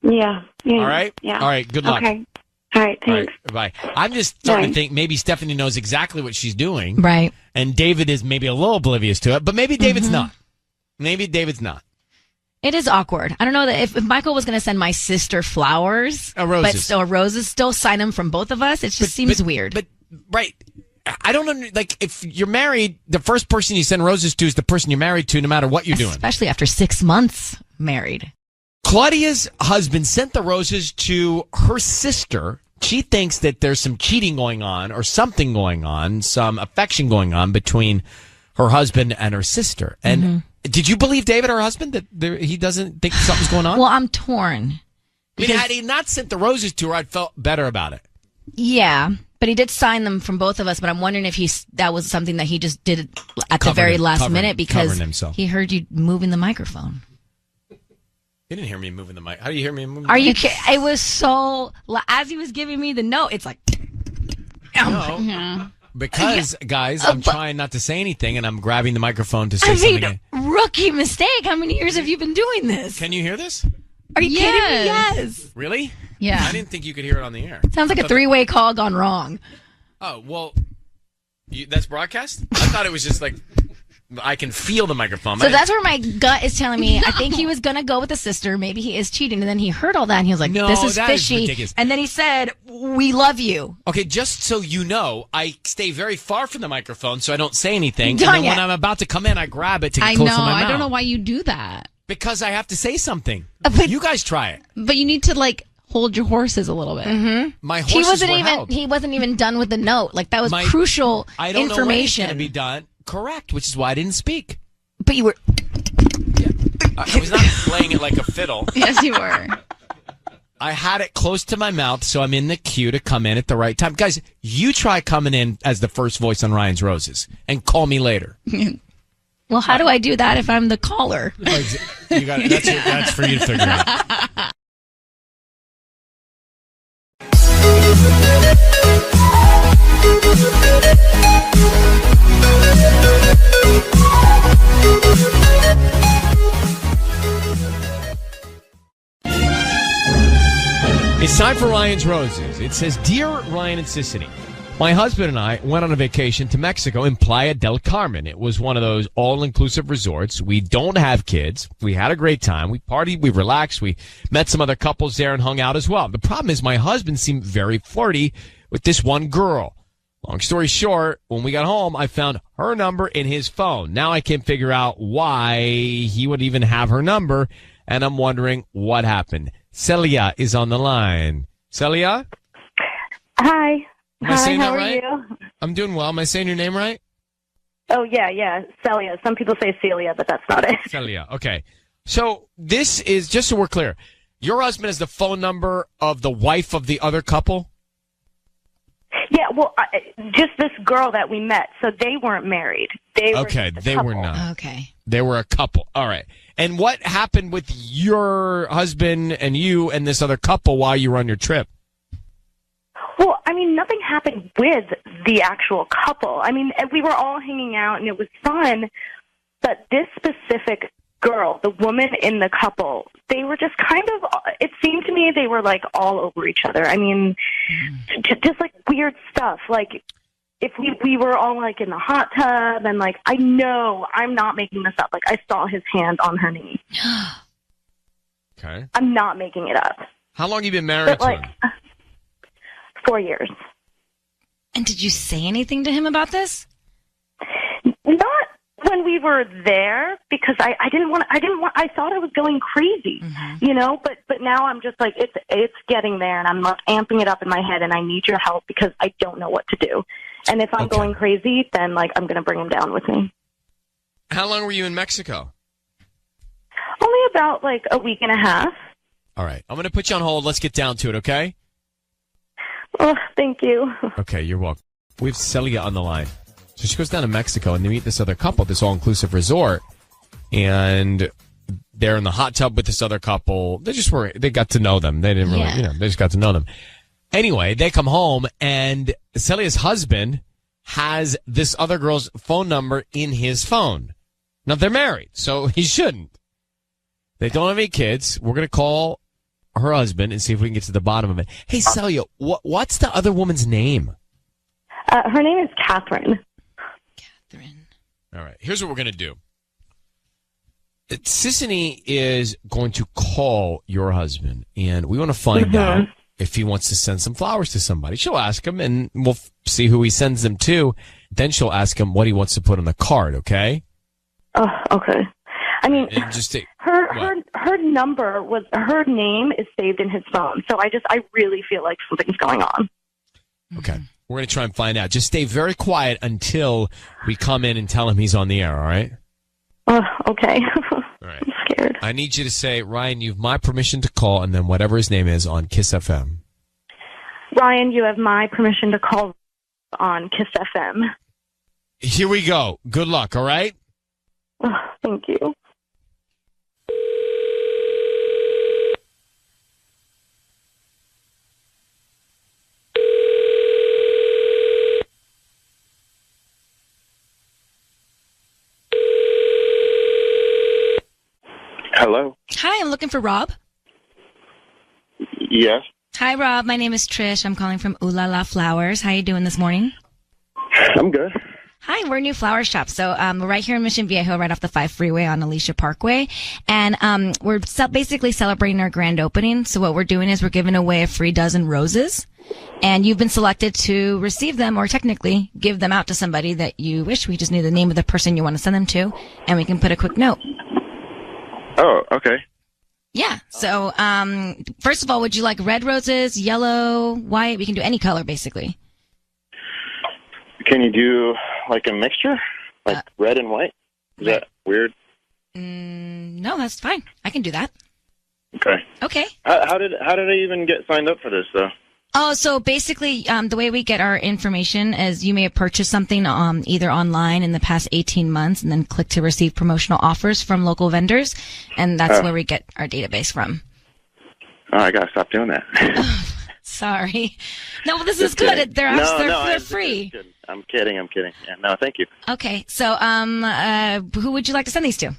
Yeah. All right? Yeah. All right, good luck. Okay. All right, thanks. All right, bye. I'm just starting to think maybe Stephanie knows exactly what she's doing. Right. And David is maybe a little oblivious to it, but maybe David's not. Maybe David's not. It is awkward. I don't know that if Michael was going to send my sister flowers, roses, still sign them from both of us. It just seems weird. But right, I don't know. Like if you're married, the first person you send roses to is the person you're married to, no matter what you're doing. Especially after 6 months married. Claudia's husband sent the roses to her sister. She thinks that there's some cheating going on or something going on, some affection going on between her husband and her sister. And did you believe David, her husband, that he doesn't think something's going on? Well, I'm torn. I mean, had he not sent the roses to her, I'd felt better about it. Yeah, but he did sign them from both of us. But I'm wondering if that was something that he just did at the very last minute because he heard you moving the microphone. He didn't hear me moving the mic. How do you hear me moving the mic? Are you kidding? It was so... As he was giving me the note, it's like... Because, guys, I'm trying not to say anything, and I'm grabbing the microphone to say something. Rookie mistake. How many years have you been doing this? Can you hear this? Are you kidding me? Yes. Really? Yeah. I didn't think you could hear it on the air. Sounds like a three-way call gone wrong. Oh, well, that's broadcast? I thought it was just like... I can feel the microphone. So that's where my gut is telling me, I think he was going to go with the sister. Maybe he is cheating. And then he heard all that and he was like, this is fishy. Ridiculous. And then he said, we love you. Okay, just so you know, I stay very far from the microphone so I don't say anything. Tanya. And then when I'm about to come in, I grab it to get close to my mouth. I don't know why you do that. Because I have to say something. But you guys try it. But you need to, like, hold your horses a little bit. Mm-hmm. My horses he wasn't even done with the note. Like, that was crucial information. I don't know when it's going to be done. Correct, which is why I didn't speak. But you were... I was not playing it like a fiddle. Yes, you were. I had it close to my mouth, so I'm in the queue to come in at the right time. Guys, you try coming in as the first voice on Ryan's Roses and call me later. Well, how do I do that if I'm the caller? You got it. That's for you to figure out. It's time for Ryan's Roses. It says, Dear Ryan and Sissany, my husband and I went on a vacation to Mexico in Playa del Carmen. It was one of those all-inclusive resorts. We don't have kids. We had a great time. We partied. We relaxed. We met some other couples there and hung out as well. The problem is my husband seemed very flirty with this one girl. Long story short, when we got home, I found her number in his phone. Now I can't figure out why he would even have her number, and I'm wondering what happened. Celia is on the line. Celia? Hi. Am I saying how that are right? you? I'm doing well. Am I saying your name right? Oh, yeah. Celia. Some people say Celia, but that's not it. Celia. Okay. So this is, just so we're clear, your husband has the phone number of the wife of the other couple? Yeah, well, just this girl that we met. So they weren't married. They were not. Okay. They were a couple. All right. And what happened with your husband and you and this other couple while you were on your trip? Well, I mean, nothing happened with the actual couple. I mean, we were all hanging out and it was fun, but this specific girl, the woman in the couple, they were just kind of, it seemed to me they were like all over each other. I mean, just like weird stuff. Like if we were all like in the hot tub and like, I know I'm not making this up. Like I saw his hand on her knee. Okay. I'm not making it up. How long have you been married to him? 4 years. And did you say anything to him about this? Not when we were there, because I thought I was going crazy, you know, but now I'm just like, it's getting there and I'm like amping it up in my head and I need your help because I don't know what to do. And if I'm going crazy, then like, I'm going to bring him down with me. How long were you in Mexico? Only about like a week and a half. All right. I'm going to put you on hold. Let's get down to it. Okay. Oh, thank you. Okay. You're welcome. We have Celia on the line. So she goes down to Mexico and they meet this other couple, this all-inclusive resort, and they're in the hot tub with this other couple. They got to know them. They didn't really, they just got to know them. Anyway, they come home and Celia's husband has this other girl's phone number in his phone. Now they're married, so he shouldn't. They don't have any kids. We're going to call her husband and see if we can get to the bottom of it. Hey, Celia, what's the other woman's name? Her name is Catherine. All right. Here's what we're going to do. Sissany is going to call your husband, and we want to find out if he wants to send some flowers to somebody. She'll ask him, and we'll see who he sends them to. Then she'll ask him what he wants to put on the card, okay? Oh, okay. I mean, her number was, her name is saved in his phone, so I really feel like something's going on. Okay. We're going to try and find out. Just stay very quiet until we come in and tell him he's on the air, all right? Okay. All right. I'm scared. I need you to say, Ryan, you have my permission to call, and then whatever his name is on Kiss FM. Ryan, you have my permission to call on Kiss FM. Here we go. Good luck, all right? Oh, thank you. Hello. Hi, I'm looking for Rob. Yes. Hi, Rob. My name is Trish. I'm calling from Ooh La La Flowers. How you doing this morning? I'm good. Hi, we're a new flower shop. So we're right here in Mission Viejo, right off the 5 freeway on Alicia Parkway. And we're basically celebrating our grand opening. So what we're doing is we're giving away a free dozen roses. And you've been selected to receive them, or technically give them out to somebody that you wish. We just need the name of the person you want to send them to, and we can put a quick note. Oh, okay. Yeah. So first of all, would you like red roses, yellow, white? We can do any color, basically. Can you do like a mixture, like red and white? Is that weird? No, that's fine. I can do that. Okay. Okay. How did I even get signed up for this though? Oh, so basically, the way we get our information is you may have purchased something either online in the past 18 months and then click to receive promotional offers from local vendors, and that's where we get our database from. Oh, I gotta stop doing that. Sorry. No, well, this is Kidding. good. They're free. I'm kidding. Yeah, no, thank you. Okay, so who would you like to send these to?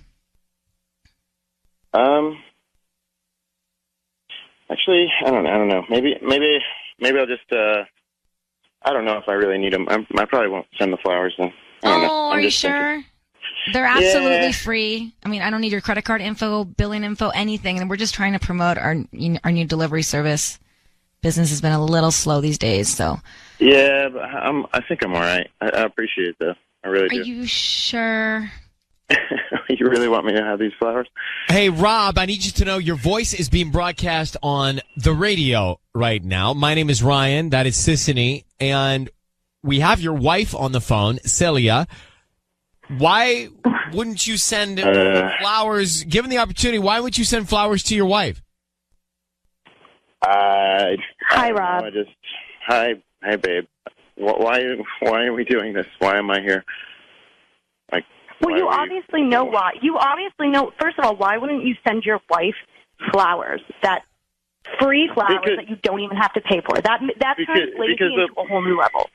Actually, I don't know. Maybe I'll just. I don't know if I really need them. I probably won't send the flowers then. Are you sure? They're absolutely free. I mean, I don't need your credit card info, billing info, anything. And we're just trying to promote our new delivery service. Business has been a little slow these days, so. Yeah, but I think I'm all right. I appreciate it though. I really do. Are you sure? You really want me to have these flowers? Hey, Rob, I need you to know your voice is being broadcast on the radio right now. My name is Ryan. That is Sissany. And we have your wife on the phone, Celia. Why wouldn't you send flowers, given the opportunity, why would you send flowers to your wife? Hi, Rob. Hi, babe. Why are we doing this? Why am I here? Well, you obviously know why. You obviously know, first of all, why wouldn't you send your wife flowers? That free flowers that you don't even have to pay for. That turns lazy into a whole new level.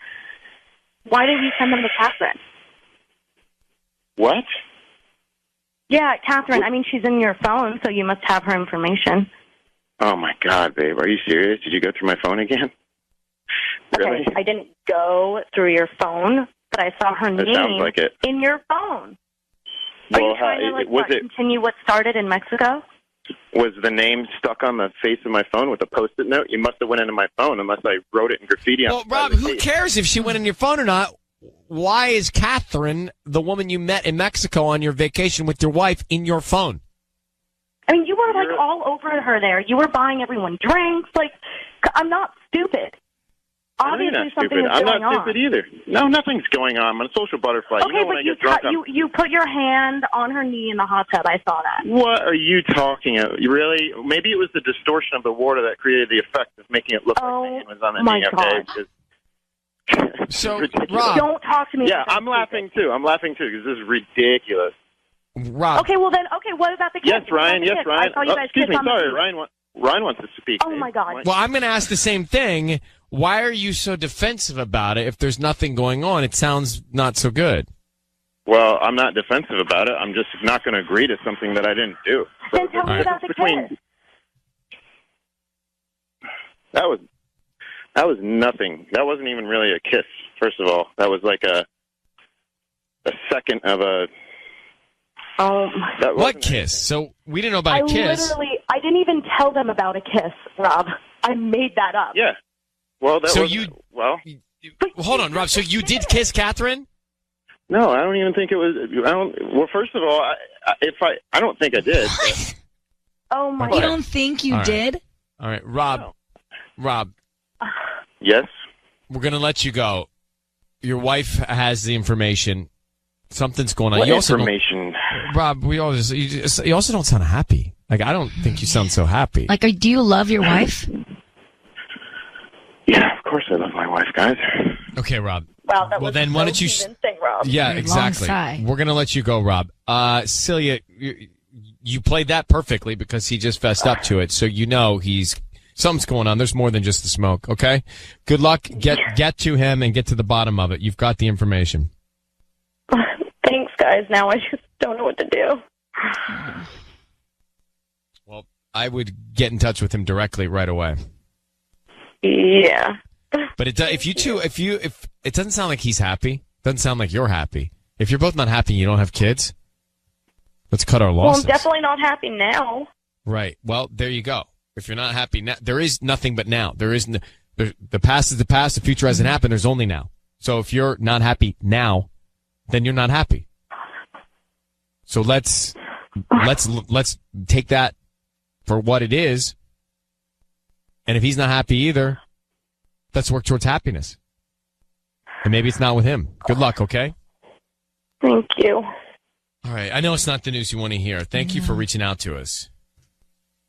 Why didn't you send them to Catherine? What? Yeah, Catherine. I mean, she's in your phone, so you must have her information. Oh, my God, babe. Are you serious? Did you go through my phone again? Really? Okay, I didn't go through your phone, but I saw her name like it. in your phone. Are you trying to continue what started in Mexico? Was the name stuck on the face of my phone with a Post-it note? You must have went into my phone unless I wrote it in graffiti. Well, Rob, who cares if she went in your phone or not? Why is Catherine, the woman you met in Mexico on your vacation with your wife, in your phone? I mean, you were all over her there. You were buying everyone drinks. I'm not stupid. Obviously, something is going on. I'm not stupid either. No, nothing's going on. I'm a social butterfly. Okay, you put your hand on her knee in the hot tub. I saw that. What are you talking about? Really? Maybe it was the distortion of the water that created the effect of making it look like the hand was on the knee. Okay? So, Rob, don't talk to me. Yeah, I'm laughing too. Because this is ridiculous. Rob. Okay, well then. Okay, what about the kiss? Yes, Ryan. I saw you guys excuse me. kiss on Sorry, the Ryan wants to speak. Oh my God. Well, I'm going to ask the same thing. Why are you so defensive about it if there's nothing going on? It sounds not so good. Well, I'm not defensive about it. I'm just not going to agree to something that I didn't do. Then tell me about the kiss. That was nothing. That wasn't even really a kiss, first of all. That was like a second of a... What kiss? So we didn't know about a kiss. I didn't even tell them about a kiss, Rob. I made that up. Yeah. Well, hold on, Rob. So you did kiss Catherine? No, I don't even think it was. Well, first of all, I don't think I did. But, oh my! You don't think you did? All right, Rob. No. Rob. Yes. We're gonna let you go. Your wife has the information. Something's going on. What you also information? Rob, you also don't sound happy. I don't think you sound so happy. Do you love your wife? Yeah, of course I love my wife, guys. Okay, Rob. Wow, that well, was then so why don't you? convincing, Rob. Yeah, exactly. We're gonna let you go, Rob. Celia, you played that perfectly because he just fessed up to it, so you know something's going on. There's more than just the smoke. Okay. Good luck. Get to him and get to the bottom of it. You've got the information. Thanks, guys. Now I just don't know what to do. Well, I would get in touch with him directly right away. Yeah. But if it doesn't sound like he's happy, Doesn't sound like you're happy. If you're both not happy and you don't have kids, let's cut our Well, losses. I'm definitely not happy now. Right. Well, there you go. If you're not happy now, there is nothing but now. There is the past is the past. The future hasn't happened. There's only now. So if you're not happy now, then you're not happy. So let's take that for what it is. And if he's not happy either, let's work towards happiness. And maybe it's not with him. Good luck, okay? Thank you. All right. I know it's not the news you want to hear. Thank you for reaching out to us.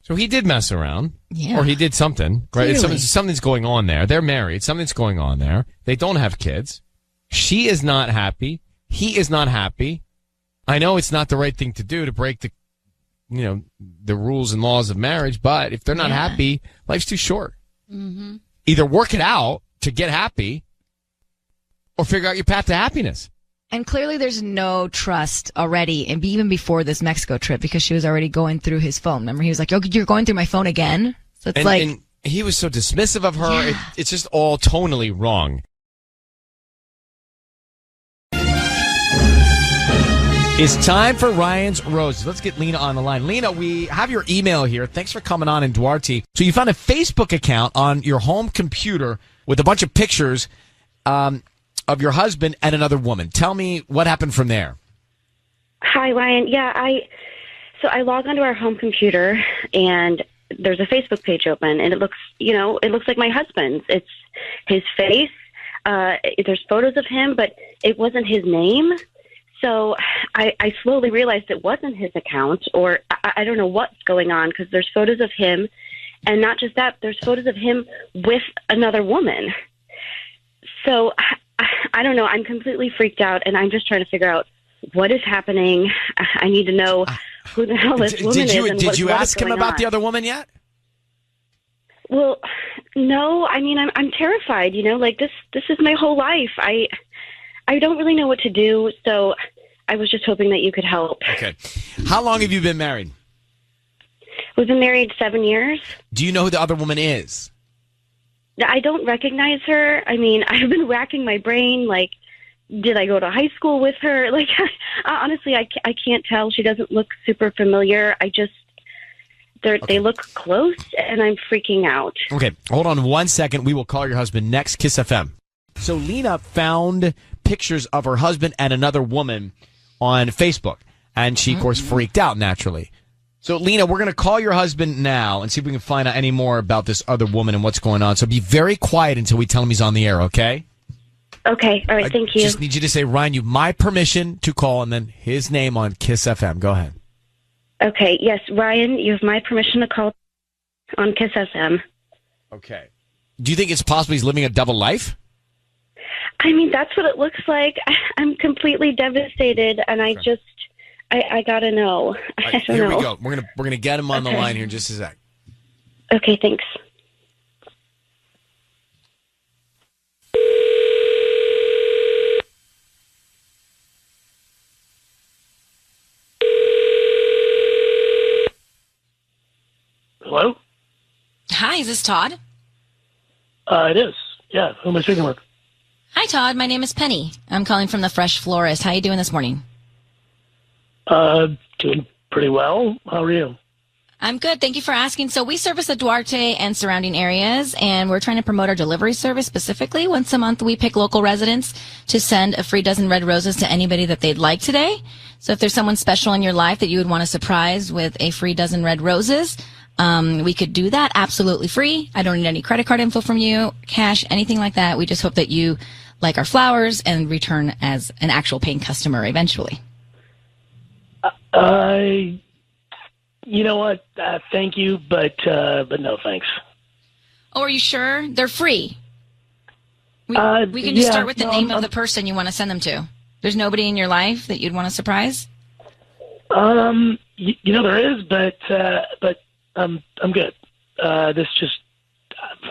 So he did mess around. Yeah. Or he did something. Right? Something's going on there. They're married. Something's going on there. They don't have kids. She is not happy. He is not happy. I know it's not the right thing to do to break the rules and laws of marriage, but if they're not happy, life's too short. Mm-hmm. Either work it out to get happy or figure out your path to happiness. And clearly there's no trust already, and even before this Mexico trip, because she was already going through his phone. Remember, he was like, "Oh, you're going through my phone again?" So it's and he was so dismissive of her. Yeah. It's just all tonally wrong. It's time for Ryan's Roses. Let's get Lena on the line. Lena, we have your email here. Thanks for coming on in Duarte. So you found a Facebook account on your home computer with a bunch of pictures of your husband and another woman. Tell me what happened from there. Hi, Ryan. Yeah, I log onto our home computer and there's a Facebook page open, and it looks like my husband's. It's his face. There's photos of him, but it wasn't his name. So I slowly realized it wasn't his account, or I don't know what's going on, because there's photos of him, and not just that, there's photos of him with another woman. So I don't know. I'm completely freaked out, and I'm just trying to figure out what is happening. I need to know who the hell this woman is. Did you ask him about the other woman yet? Well, no. I mean, I'm terrified. This is my whole life. I don't really know what to do, so I was just hoping that you could help. Okay. How long have you been married? We've been married 7 years. Do you know who the other woman is? I don't recognize her. I mean, I've been racking my brain, did I go to high school with her? Honestly, I can't tell. She doesn't look super familiar. They look close, and I'm freaking out. Okay, hold on 1 second. We will call your husband next. Kiss FM. So Lena found pictures of her husband and another woman on Facebook, and she, of course, freaked out naturally. So, Lena, we're going to call your husband now and see if we can find out any more about this other woman and what's going on. So be very quiet until we tell him he's on the air, okay? Okay. All right. Thank you. I just need you to say, Ryan, you have my permission to call, and then his name on Kiss FM. Go ahead. Okay. Yes, Ryan, you have my permission to call on Kiss FM. Okay. Do you think it's possible he's living a double life? I mean, that's what it looks like. I'm completely devastated, and I gotta know. I don't here know. We go. We're gonna get him on the line here in just a sec. Okay, thanks. Hello? Hi, is this Todd? It is. Yeah, who am I speaking with? Hi, Todd. My name is Penny. I'm calling from the Fresh Florist. How you doing this morning? Doing pretty well. How are you? I'm good. Thank you for asking. So we service the Duarte and surrounding areas, and we're trying to promote our delivery service specifically. Once a month, we pick local residents to send a free dozen red roses to anybody that they'd like today. So if there's someone special in your life that you would want to surprise with a free dozen red roses, we could do that absolutely free. I don't need any credit card info from you, cash, anything like that. We just hope that you like our flowers and return as an actual paying customer eventually. You know what? Thank you, but no thanks. Oh, are you sure? They're free. We can just start with the name of the person you want to send them to. There's nobody in your life that you'd want to surprise? There is, but I'm good. This just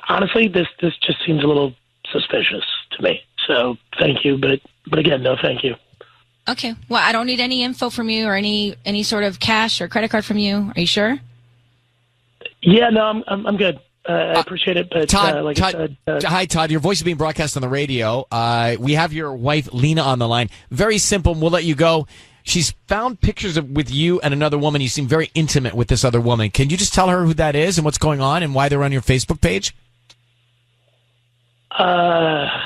honestly, this just seems a little suspicious to me. So thank you, but again, no thank you. Okay. Well, I don't need any info from you or any sort of cash or credit card from you. Are you sure? Yeah, no, I'm good. I appreciate it. But Todd, like Todd, I said, hi, Todd. Your voice is being broadcast on the radio. We have your wife, Lena, on the line. Very simple. We'll let you go. She's found pictures with you and another woman. You seem very intimate with this other woman. Can you just tell her who that is and what's going on and why they're on your Facebook page? Okay.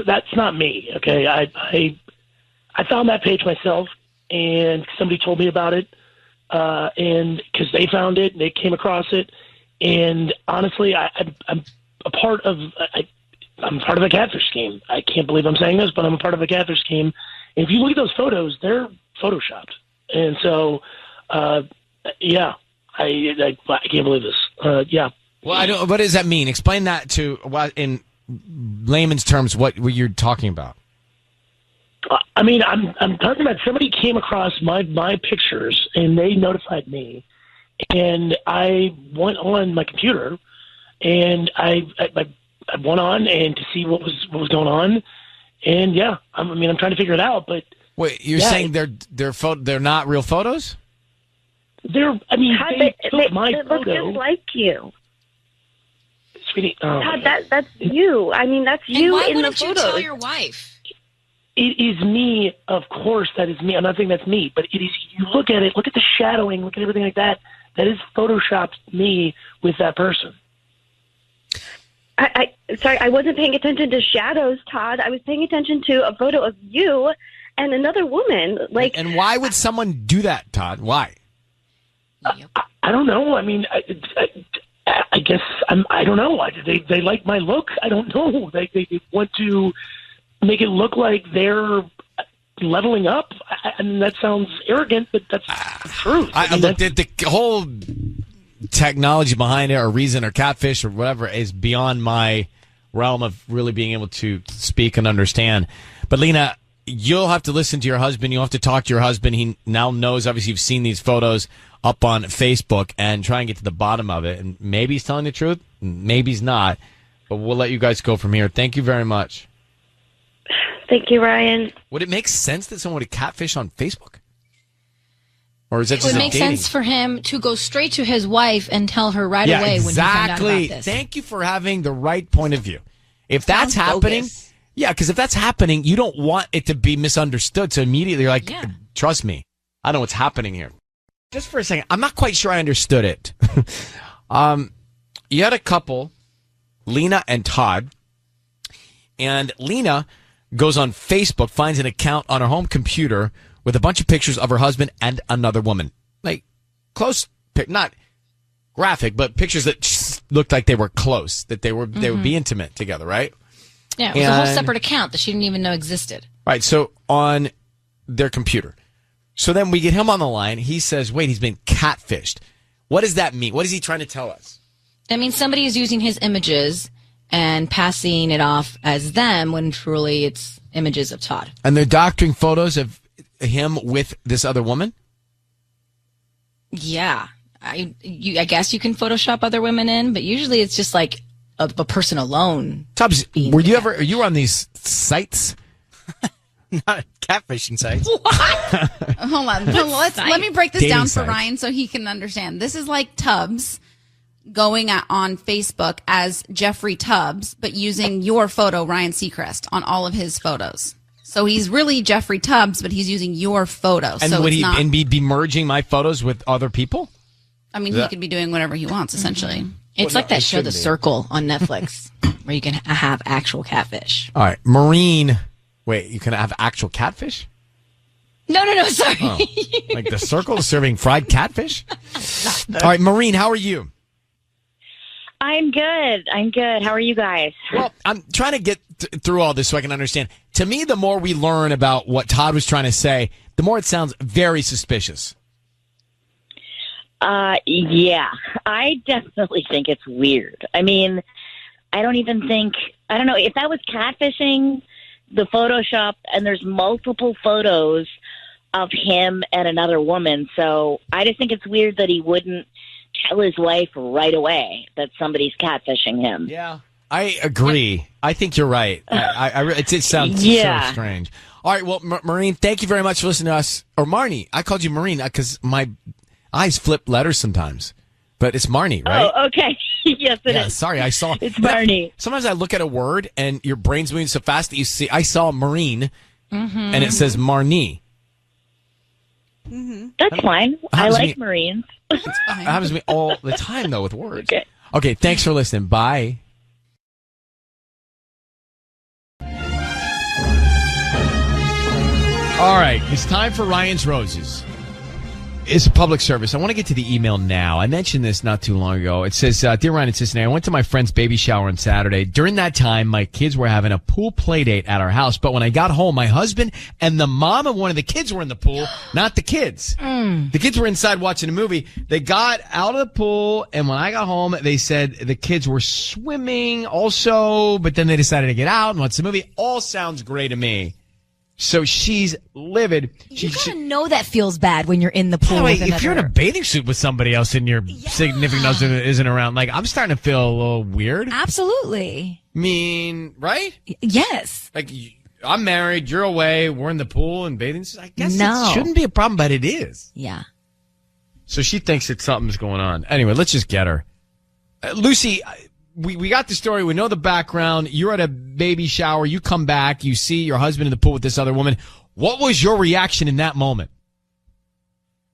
That's not me. Okay. I found that page myself, and somebody told me about it, and because they found it, they came across it, and honestly, I'm part of a catfish scheme. I can't believe I'm saying this, but I'm a part of a catfish scheme. And if you look at those photos, they're photoshopped, and so, yeah, I can't believe this. Yeah. Well, what does that mean? Explain that in layman's terms. What you're talking about? I mean, I'm talking about somebody came across my pictures and they notified me, and I went on my computer and I went on and to see what was going on, and yeah, I'm trying to figure it out. But wait, you're saying they're not real photos? They took my they photo. look just like you. Sweetie, Todd, that's you. I mean, that's you why in the wouldn't you photos. tell your wife? It is me, of course. That is me. I'm not saying that's me, but it is. You look at it. Look at the shadowing. Look at everything like that. That is photoshopped me with that person. Sorry, I wasn't paying attention to shadows, Todd. I was paying attention to a photo of you and another woman. And why would someone do that, Todd? Why? I don't know. I mean, I guess I don't know. They like my look. I don't know. They want to make it look like they're leveling up. I mean, that sounds arrogant, but that's the truth. The whole technology behind it, or reason, or catfish, or whatever, is beyond my realm of really being able to speak and understand. But Lena, you'll have to listen to your husband. You'll have to talk to your husband. He now knows. Obviously, you've seen these photos up on Facebook, and try and get to the bottom of it. And maybe he's telling the truth, maybe he's not. But we'll let you guys go from here. Thank you very much. Thank you, Ryan. Would it make sense that someone would catfish on Facebook? Or is that It just would make dating? sense for him to go straight to his wife and tell her right away when he found out about this. Thank you for having the right point of view. If that's happening, because if that's happening, you don't want it to be misunderstood. So immediately you're like, trust me, I know what's happening here. Just for a second, I'm not quite sure I understood it. You had a couple, Lena and Todd, and Lena goes on Facebook, finds an account on her home computer with a bunch of pictures of her husband and another woman. Like, close, not graphic, but pictures that looked like they were close, that they would be intimate together, right? Yeah, it was a whole separate account that she didn't even know existed. Right, so on their computer. So then we get him on the line. He says, wait, he's been catfished. What does that mean? What is he trying to tell us? That means somebody is using his images and passing it off as them when truly it's images of Todd. And they're doctoring photos of him with this other woman? Yeah. I guess you can Photoshop other women in, but usually it's just like a person alone. Tubbs, you were on these sites? Not catfishing sites. Hold on. Let me break this Dating down for sites. Ryan so he can understand. This is like Tubbs going on Facebook as Jeffrey Tubbs, but using your photo, Ryan Seacrest, on all of his photos. So he's really Jeffrey Tubbs, but he's using your photo. And so would it's not, be merging my photos with other people? I mean, he could be doing whatever he wants, essentially. It's like that show, The Circle, on Netflix, where you can have actual catfish. All right, Marine. Wait, you can have actual catfish? No, sorry. Oh, like The Circle is serving fried catfish? All right, Maureen, how are you? I'm good. How are you guys? Well, I'm trying to get through all this so I can understand. To me, the more we learn about what Todd was trying to say, the more it sounds very suspicious. Yeah, I definitely think it's weird. I mean, I don't know, if that was catfishing, the Photoshop, and there's multiple photos of him and another woman. So I just think it's weird that he wouldn't tell his wife right away that somebody's catfishing him. Yeah, I agree. I think you're right. It sounds so strange. All right, well, Maureen, thank you very much for listening to us. Or Marnie, I called you Maureen because Eyes flip letters sometimes. But it's Marnie, right? Oh, okay. Yes, it is. Sorry, I saw. It's Marnie. Sometimes I look at a word and your brain's moving so fast that I saw Marine and it says Marnie. That's fine. I like Marines. It happens to me all the time, though, with words. Okay, thanks for listening. Bye. All right, it's time for Ryan's Roses. It's a public service. I want to get to the email now. I mentioned this not too long ago. It says, Dear Ryan and Cincinnati, I went to my friend's baby shower on Saturday. During that time, my kids were having a pool play date at our house. But when I got home, my husband and the mom of one of the kids were in the pool, not the kids. The kids were inside watching a movie. They got out of the pool, and when I got home, they said the kids were swimming also, but then they decided to get out and watch the movie. All sounds great to me. So she's livid. You gotta know that feels bad when you're in the pool. Wait, if you're in a bathing suit with somebody else and your significant other isn't around, like, I'm starting to feel a little weird. Absolutely. I mean, right? Yes. Like, I'm married, you're away, we're in the pool and bathing suits. I guess No. it shouldn't be a problem, but it is. Yeah. So she thinks that something's going on. Anyway, let's just get her. Lucy, we got the story. We know the background. You're at a baby shower. You come back. You see your husband in the pool with this other woman. What was your reaction in that moment?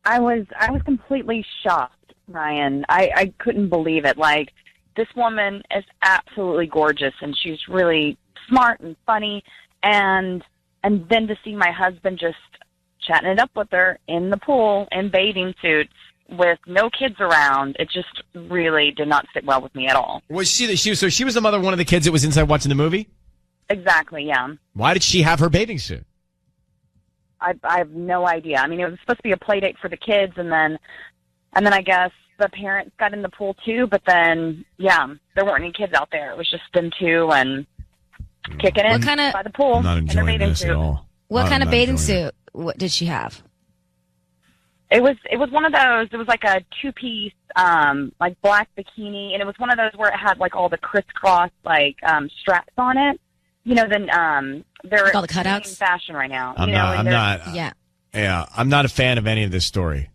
I was completely shocked, Ryan. I couldn't believe it. Like, this woman is absolutely gorgeous, and she's really smart and funny. And then to see my husband just chatting it up with her in the pool in bathing suits with no kids around, it just really did not sit well with me at all. Was she was the mother of one of the kids that was inside watching the movie? Exactly, yeah. Why did she have her bathing suit? I have no idea. I mean, it was supposed to be a play date for the kids, and then I guess the parents got in the pool too, but then, yeah, there weren't any kids out there. It was just them two and kicking it by the pool. I'm not in their enjoying bathing this suit. at all. What kind of bathing enjoying suit? What did she have? It was one of those. It was like a two-piece, like black bikini, and it was one of those where it had like all the crisscross like straps on it. You know, then they're Like all the cutouts? in fashion right now. I'm not. Yeah, I'm not a fan of any of this story.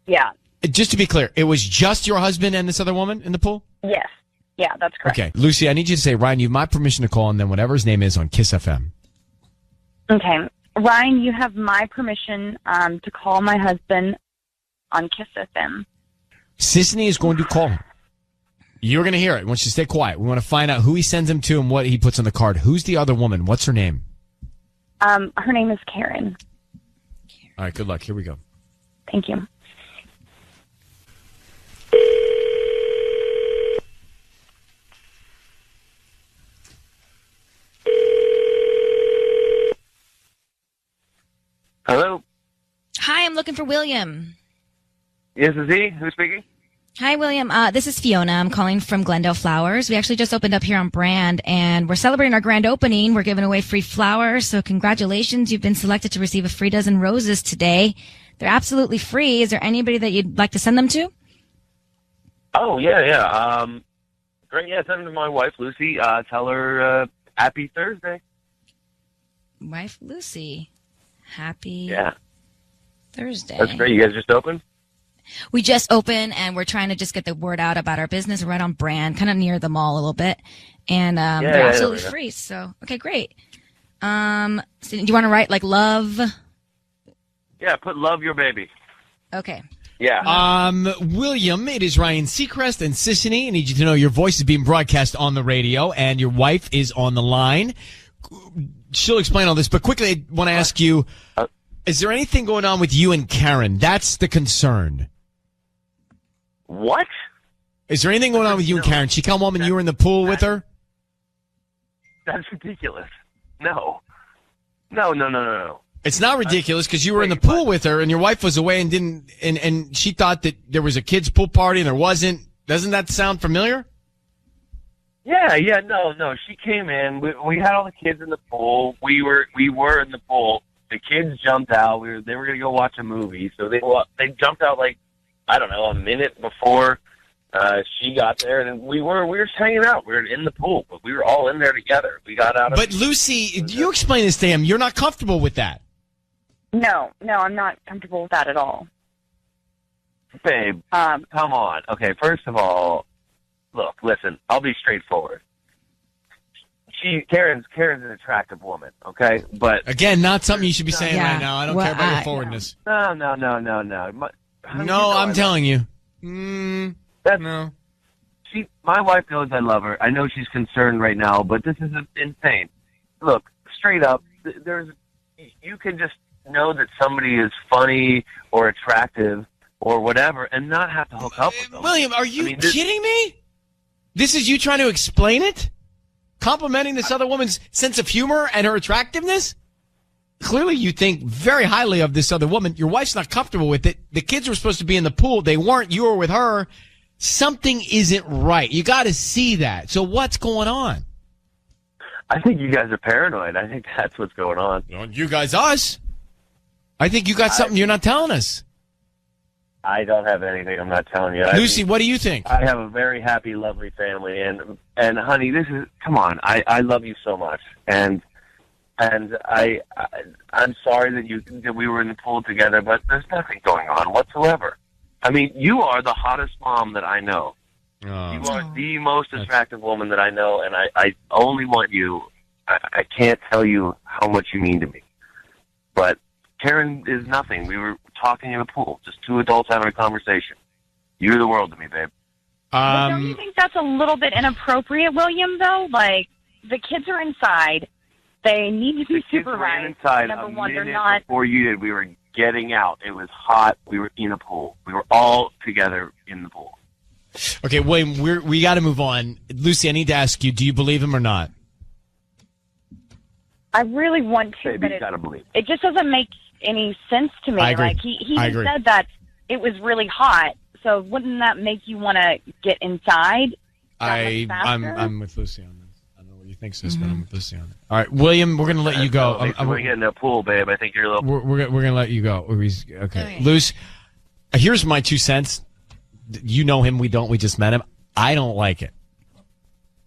Yeah. Just to be clear, it was just your husband and this other woman in the pool? Yes. Yeah, that's correct. Okay, Lucy, I need you to say, Ryan, you have my permission to call, and then whatever his name is on Kiss FM. Okay. Ryan, you have my permission to call my husband on Kiss FM. Sisney is going to call him. You're going to hear it. I want you to stay quiet. We want to find out who he sends him to and what he puts on the card. Who's the other woman? What's her name? Her name is Karen. All right, good luck. Here we go. Thank you. Hello? Hi, I'm looking for William. Yes, is he? Who's speaking? Hi, William. This is Fiona. I'm calling from Glendale Flowers. We actually just opened up here on Brand, and we're celebrating our grand opening. We're giving away free flowers, so congratulations. You've been selected to receive a free dozen roses today. They're absolutely free. Is there anybody that you'd like to send them to? Oh, yeah. Great, yeah, send them to my wife, Lucy. Tell her happy Thursday. Wife Lucy. Happy Thursday. That's great. You guys just opened? We just opened, and we're trying to just get the word out about our business. We're right on Brand, kind of near the mall a little bit. And they're absolutely free. So, okay, great. So do you want to write, like, love? Yeah, put love your baby. Okay. Yeah. William, it is Ryan Seacrest and Sissany. I need you to know your voice is being broadcast on the radio, and your wife is on the line. She'll explain all this, but quickly I want to ask you, is there anything going on with you and Karen? That's the concern. What? Is there anything going on with you and Karen? She come home and you were in the pool with her? That's ridiculous. No. No. It's not ridiculous because you were in the pool with her and your wife was away and didn't, and she thought that there was a kids' pool party and there wasn't. Doesn't that sound familiar? Yeah, no. She came in. We had all the kids in the pool. We were in the pool. The kids jumped out. They were going to go watch a movie, so they jumped out like, I don't know, a minute before she got there, and we were just hanging out. We were in the pool, but we were all in there together. We got out of. But Lucy, you explain this to him. You're not comfortable with that. No, I'm not comfortable with that at all. Babe, come on. Okay, first of all, look, listen, I'll be straightforward. Karen's an attractive woman, okay? But again, not something you should be saying Yeah. right now. I don't Well, care about your forwardness. No. No, I'm telling you. No. My wife knows I love her. I know she's concerned right now, but this is insane. Look, straight up, you can just know that somebody is funny or attractive or whatever and not have to hook up with them. William, are you kidding me? This is you trying to explain it? Complimenting this other woman's sense of humor and her attractiveness? Clearly you think very highly of this other woman. Your wife's not comfortable with it. The kids were supposed to be in the pool. They weren't. You were with her. Something isn't right. You got to see that. So what's going on? I think you guys are paranoid. I think that's what's going on. You guys, us. I think you got something you're not telling us. I don't have anything I'm not telling you. Lucy, what do you think? I have a very happy, lovely family, and honey, come on. I love you so much, and I'm sorry that we were in the pool together, but there's nothing going on whatsoever. I mean, you are the hottest mom that I know. You are the most attractive woman that I know, and I only want you. I can't tell you how much you mean to me, but Karen is nothing. We were talking in a pool, just two adults having a conversation. You're the world to me, babe. But don't you think that's a little bit inappropriate, William, though? Like, the kids are inside. They need to be supervised. Inside Number a one, they're minute not. before you did. We were getting out. It was hot. We were in a pool. We were all together in the pool. Okay, William, we got to move on. Lucy, I need to ask you, do you believe him or not? I really want to, Baby, but you gotta believe. it just doesn't make any sense to me. I agree. Like, he I agree. said that it was really hot, so wouldn't that make you want to get inside? I'm with Lucy on this. I don't know what you think, sis, but I'm with Lucy on it. All right, William, we're going to let you go. We're getting in the pool, babe. I think you're a little... We're going to let you go. Okay. Luce, here's my 2 cents. You know him. We don't. We just met him. I don't like it.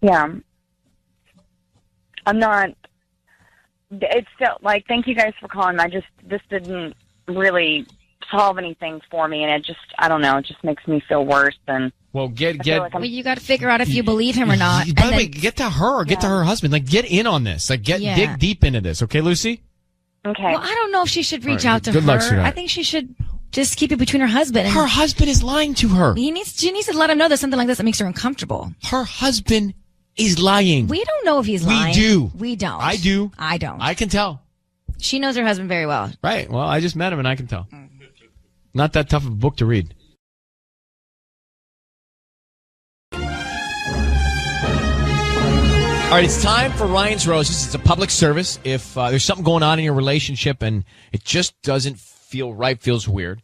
Yeah. I'm not... It's still, like, thank you guys for calling. This didn't really solve anything for me, and it just, I don't know, it just makes me feel worse than... Well, Well, you got to figure out if you believe him or not. By the way, get to her. Get to her husband. Like, get in on this. Like, dig deep into this. Okay, Lucy? Okay. Well, I don't know if she should reach All right, out to good her. luck, sweetheart. I think she should just keep it between her husband. Her husband is lying to her. She needs to let him know that something like this that makes her uncomfortable. Her husband is lying. We don't know if he's lying. We do. We don't. I do. I don't. I can tell. She knows her husband very well. Right. Well, I just met him and I can tell. Not that tough of a book to read. All right, it's time for Ryan's Roses. It's a public service. If there's something going on in your relationship and it just doesn't feel right, feels weird,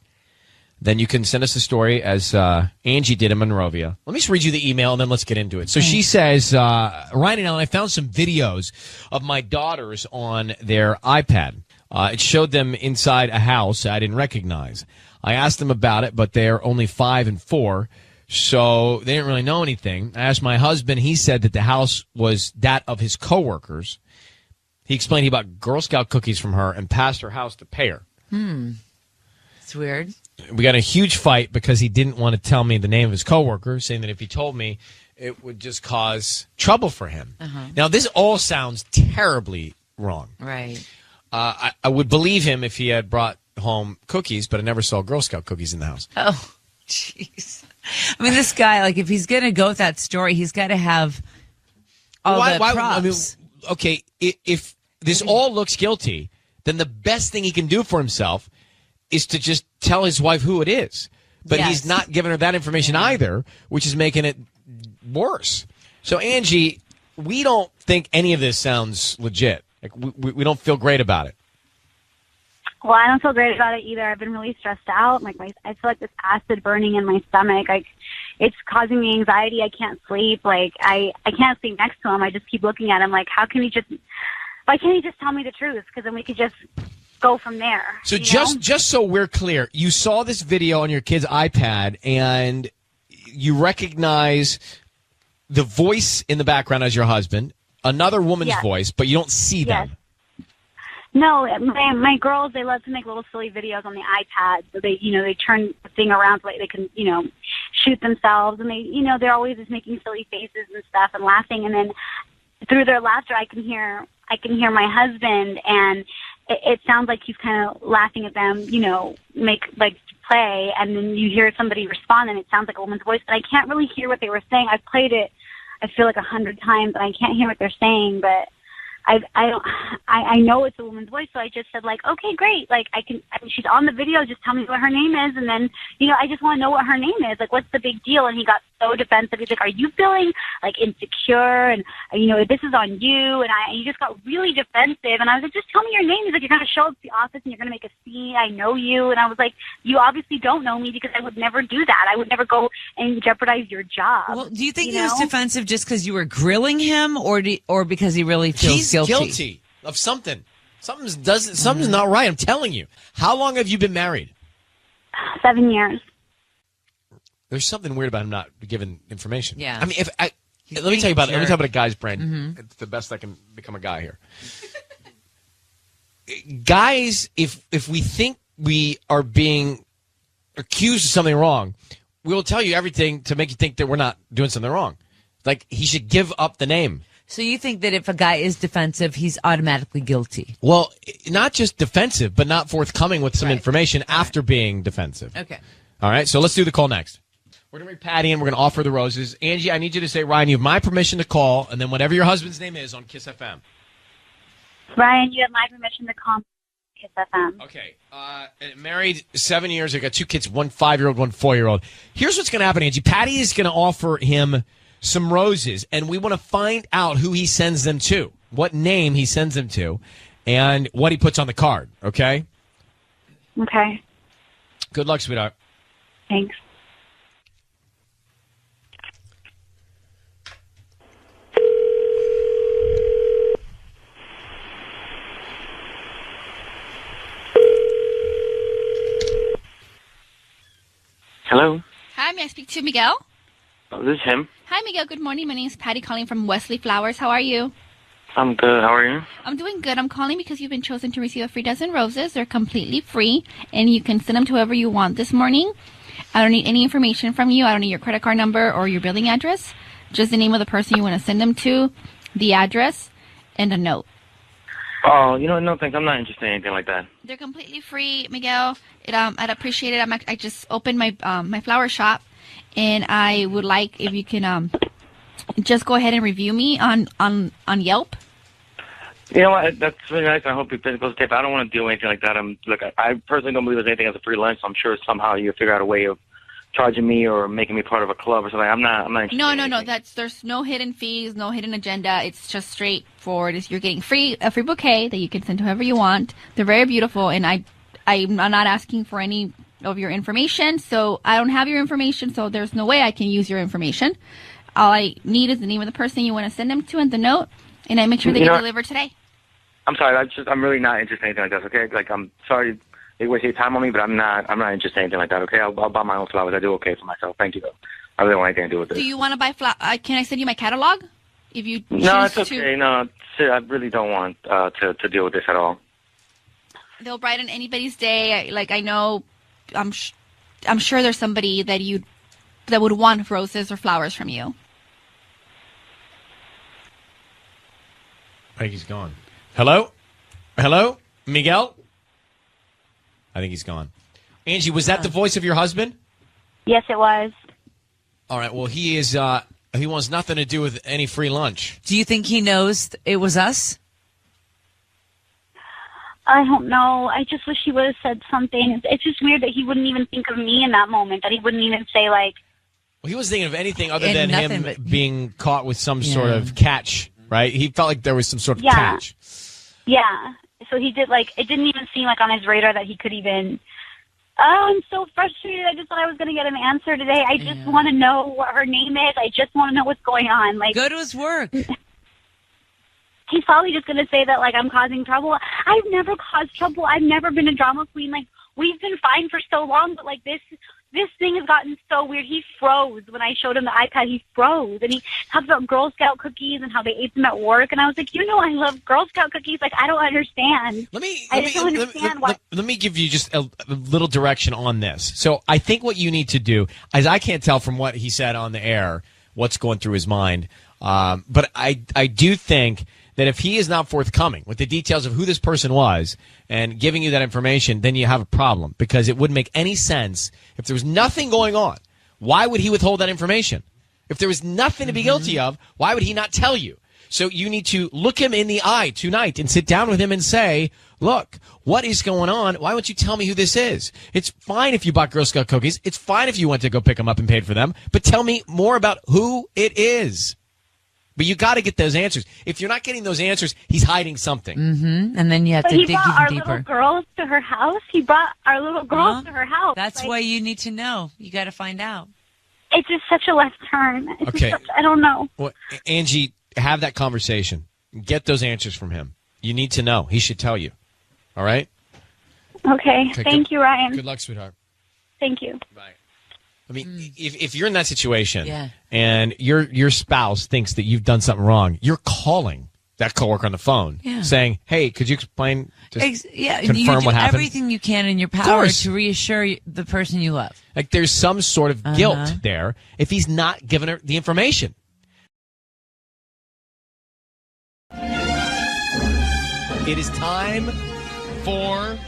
then you can send us a story as Angie did in Monrovia. Let me just read you the email and then let's get into it. So she says, Ryan and Ellen, I found some videos of my daughters on their iPad. It showed them inside a house I didn't recognize. I asked them about it, but they're only 5 and 4. So they didn't really know anything. I asked my husband. He said that the house was that of his coworkers. He explained he bought Girl Scout cookies from her and passed her house to pay her. It's weird. We got a huge fight because he didn't want to tell me the name of his coworker, saying that if he told me, it would just cause trouble for him. Now, this all sounds terribly wrong. Right. I would believe him if he had brought home cookies, but I never saw Girl Scout cookies in the house. Oh, jeez. I mean, this guy, like, if he's going to go with that story, he's got to have all the props. I mean, okay, if this all looks guilty, then the best thing he can do for himself is to just tell his wife who it is. But he's not giving her that information either, which is making it worse. So, Angie, we don't think any of this sounds legit. Like, we don't feel great about it. Well, I don't feel great about it either. I've been really stressed out. Like I feel like this acid burning in my stomach. It's causing me anxiety. I can't sleep. Like I can't sleep next to him. I just keep looking at him. Like, why can't he just tell me the truth? Because then we could just go from there. So just so we're clear, you saw this video on your kid's iPad and you recognize the voice in the background as your husband, another woman's voice, but you don't see them. No, my girls, they love to make little silly videos on the iPad. So they turn the thing around so they can, shoot themselves. And they're always just making silly faces and stuff and laughing. And then through their laughter, I can hear my husband, and it sounds like he's kind of laughing at them, make like play. And then you hear somebody respond, and it sounds like a woman's voice. But I can't really hear what they were saying. I've played it, I feel like 100 times, and I can't hear what they're saying, but I know it's a woman's voice, so I just said, like, okay, great. Like, she's on the video, just tell me what her name is, and then, I just want to know what her name is. Like, what's the big deal? And he got so defensive. He's like, are you feeling, like, insecure? And, this is on you. And he just got really defensive. And I was like, just tell me your name. He's like, you're going to show up to the office and you're going to make a scene. I know you. And I was like, you obviously don't know me, because I would never do that. I would never go and jeopardize your job. Well, do you think he was defensive just because you were grilling him, or because he really feels guilty of something? Something's not right. I'm telling you. How long have you been married? 7 years. There's something weird about him not giving information. Yeah. I mean, let me tell you about a guy's brain. Mm-hmm. It's the best I can become a guy here. Guys, if we think we are being accused of something wrong, we will tell you everything to make you think that we're not doing something wrong. Like, he should give up the name. So you think that if a guy is defensive, he's automatically guilty? Well, not just defensive, but not forthcoming with some information after being defensive. Okay. All right, so let's do the call next. We're going to bring Patty in. We're going to offer the roses. Angie, I need you to say, Ryan, you have my permission to call, and then whatever your husband's name is on Kiss FM. Ryan, you have my permission to call Kiss FM. Okay. Married 7 years. I got 2 kids, 1 5-year-old, 1 4-year-old. Here's what's going to happen, Angie. Patty is going to offer him some roses, and we want to find out who he sends them to, what name he sends them to, and what he puts on the card, okay? Okay. Good luck, sweetheart. Thanks. Hello? Hi, may I speak to Miguel? Oh, this is him. Hi, Miguel. Good morning. My name is Patty, calling from Wesley Flowers. How are you? I'm good. How are you? I'm doing good. I'm calling because you've been chosen to receive a free dozen roses. They're completely free, and you can send them to whoever you want this morning. I don't need any information from you. I don't need your credit card number or your billing address. Just the name of the person you want to send them to, the address, and a note. Oh, no thanks. I'm not interested in anything like that. They're completely free, Miguel. I'd appreciate it. I just opened my my flower shop, and I would like if you can just go ahead and review me on Yelp. You know what? That's really nice. I hope you physicals tape. I don't want to do anything like that. I personally don't believe there's anything as a free lunch. So I'm sure somehow you figure out a way of charging me or making me part of a club or something. I'm not interested. No. There's no hidden fees, no hidden agenda. It's just straightforward. You're getting a free bouquet that you can send to whoever you want. They're very beautiful, and I'm not asking for any of your information. So I don't have your information, so there's no way I can use your information. All I need is the name of the person you want to send them to and the note, and I make sure they get delivered today. I'm sorry. I'm really not interested in anything like that. Okay, like I'm sorry they waste your time on me, but I'm not interested in anything like that. Okay, I'll buy my own flowers. I do okay for myself. Thank you though. I really don't want anything to do with this. Do you want to buy flowers? Can I send you my catalog? If you no, it's okay. No, I really don't want to deal with this at all. They'll brighten anybody's day. Like I know, I'm sure there's somebody that would want roses or flowers from you. I think he's gone. Hello, Miguel. I think he's gone. Angie, was that the voice of your husband? Yes, it was. All right. Well, he is. He wants nothing to do with any free lunch. Do you think he knows it was us? I don't know. I just wish he would have said something. It's just weird that he wouldn't even think of me in that moment, that he wouldn't even say, like... Well, he was thinking of anything other than him being caught with some sort of catch, right? He felt like there was some sort of catch. Yeah. So he did, it didn't even seem like on his radar that he could even... Oh, I'm so frustrated. I just thought I was going to get an answer today. I just want to know what her name is. I just want to know what's going on. Go to his work. He's probably just going to say that, I'm causing trouble. I've never caused trouble. I've never been a drama queen. We've been fine for so long, but, this thing has gotten so weird. He froze when I showed him the iPad. He froze, and he talked about Girl Scout cookies and how they ate them at work. And I was like, I love Girl Scout cookies. Like, I don't understand. I just don't understand why. Let me give you just a little direction on this. So I think what you need to do, as I can't tell from what he said on the air, what's going through his mind, but I do think that if he is not forthcoming with the details of who this person was and giving you that information, then you have a problem, because it wouldn't make any sense. If there was nothing going on, why would he withhold that information? If there was nothing to be guilty of, why would he not tell you? So you need to look him in the eye tonight and sit down with him and say, look, what is going on? Why won't you tell me who this is? It's fine if you bought Girl Scout cookies. It's fine if you went to go pick them up and paid for them, but tell me more about who it is. But you got to get those answers. If you're not getting those answers, he's hiding something. Mm-hmm. And then you have to dig even deeper. He brought our little girls to her house. He brought our little girls to her house. That's why you need to know. You got to find out. It's just such a left turn. It's Okay. just I don't know. Well, Angie, have that conversation. Get those answers from him. You need to know. He should tell you. All right? Okay. Thank you, Ryan. Good luck, sweetheart. Thank you. Bye. I mean, if you're in that situation Yeah. and your spouse thinks that you've done something wrong, you're calling that coworker on the phone saying, hey, could you explain, you confirm do what happened? everything you can in your power to reassure the person you love. Like, there's some sort of guilt there if he's not giving her the information. It is time for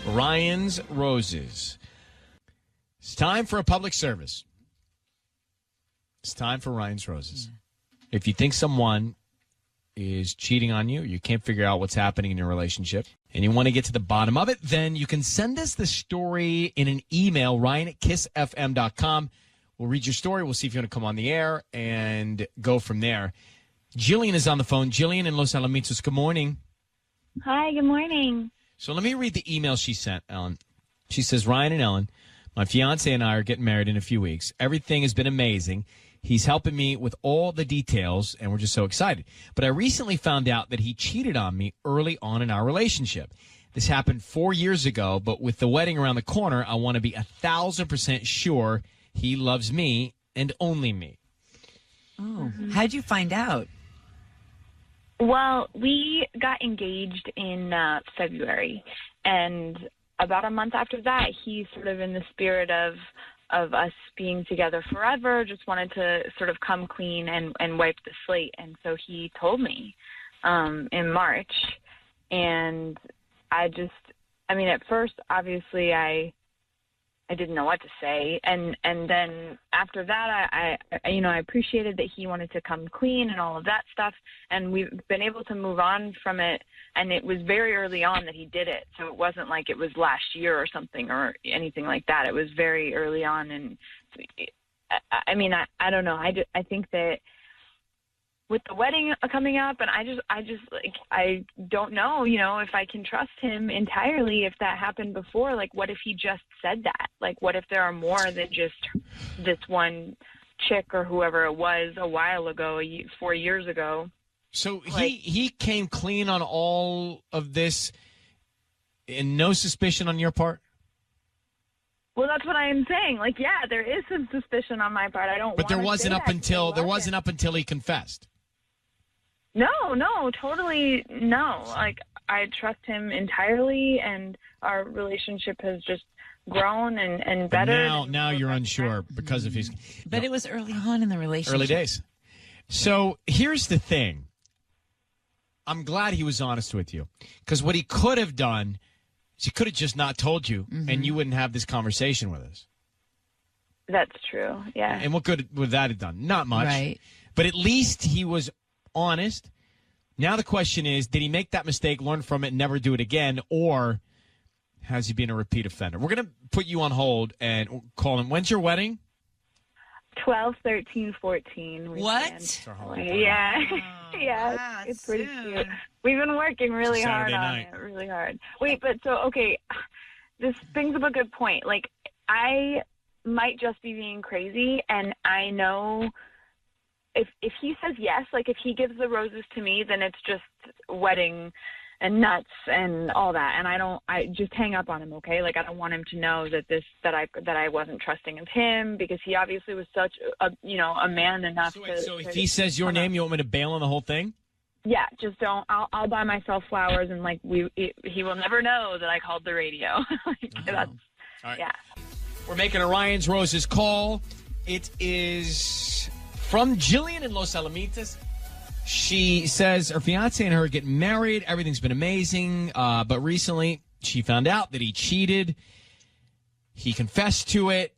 Ryan's Roses. It's time for a public service. It's time for Ryan's Roses. If you think someone is cheating on you, you can't figure out what's happening in your relationship, and you want to get to the bottom of it, then you can send us the story in an email, ryan@kissfm.com. We'll read your story. We'll see if you want to come on the air and go from there. Jillian is on the phone. Jillian in Los Alamitos, good morning. Hi, good morning. So let me read the email she sent, Ellen. She says, Ryan and Ellen, my fiance and I are getting married in a few weeks. Everything has been amazing. He's helping me with all the details, and we're just so excited. But I recently found out that he cheated on me early on in our relationship. This happened 4 years ago, but with the wedding around the corner, I want to be 1,000% sure he loves me and only me. Oh, how'd you find out? Well, we got engaged in February, and about a month after that, he sort of in the spirit of us being together forever, just wanted to sort of come clean and wipe the slate. And so he told me in March, and at first, obviously, I didn't know what to say, and then after that, I appreciated that he wanted to come clean and all of that stuff, and we've been able to move on from it. And it was very early on that he did it, so it wasn't like it was last year or something or anything like that. It was very early on, and I don't know. I think that with the wedding coming up, and I don't know, if I can trust him entirely. If that happened before, like, what if he just said that? Like, what if there are more than just this one chick or whoever it was a while ago, 4 years ago? So he came clean on all of this and no suspicion on your part? Well, that's what I am saying. Like, yeah, there is some suspicion on my part. But there wasn't up until he confessed. No, totally no. Like, I trust him entirely, and our relationship has just grown and better. Now you're unsure because of his... But it was early on in the relationship. Early days. So here's the thing. I'm glad he was honest with you, because what he could have done is he could have just not told you, and you wouldn't have this conversation with us. That's true, yeah. And what good would that have done? Not much. Right. But at least he was honest. Now the question is, did he make that mistake, learn from it, and never do it again, or has he been a repeat offender? We're going to put you on hold and call him. When's your wedding? 12, 13, 14. What? Yeah. Yeah, wow, it's pretty cute. We've been working really hard on it, really hard. Wait, but so, okay, this brings up a good point. Like, I might just be being crazy, and I know if he says yes, like if he gives the roses to me, then it's just wedding and nuts and all that. And I just hang up on him, okay? Like, I don't want him to know that I wasn't trusting of him, because he obviously was such a man enough So if he says your name, you want me to bail on the whole thing? Yeah, just don't. I'll buy myself flowers, and like he will never know that I called the radio. That's All right. yeah. We're making a Ryan's Roses call. It is from Jillian in Los Alamitos. She says her fiance and her get married. Everything's been amazing. But recently she found out that he cheated. He confessed to it.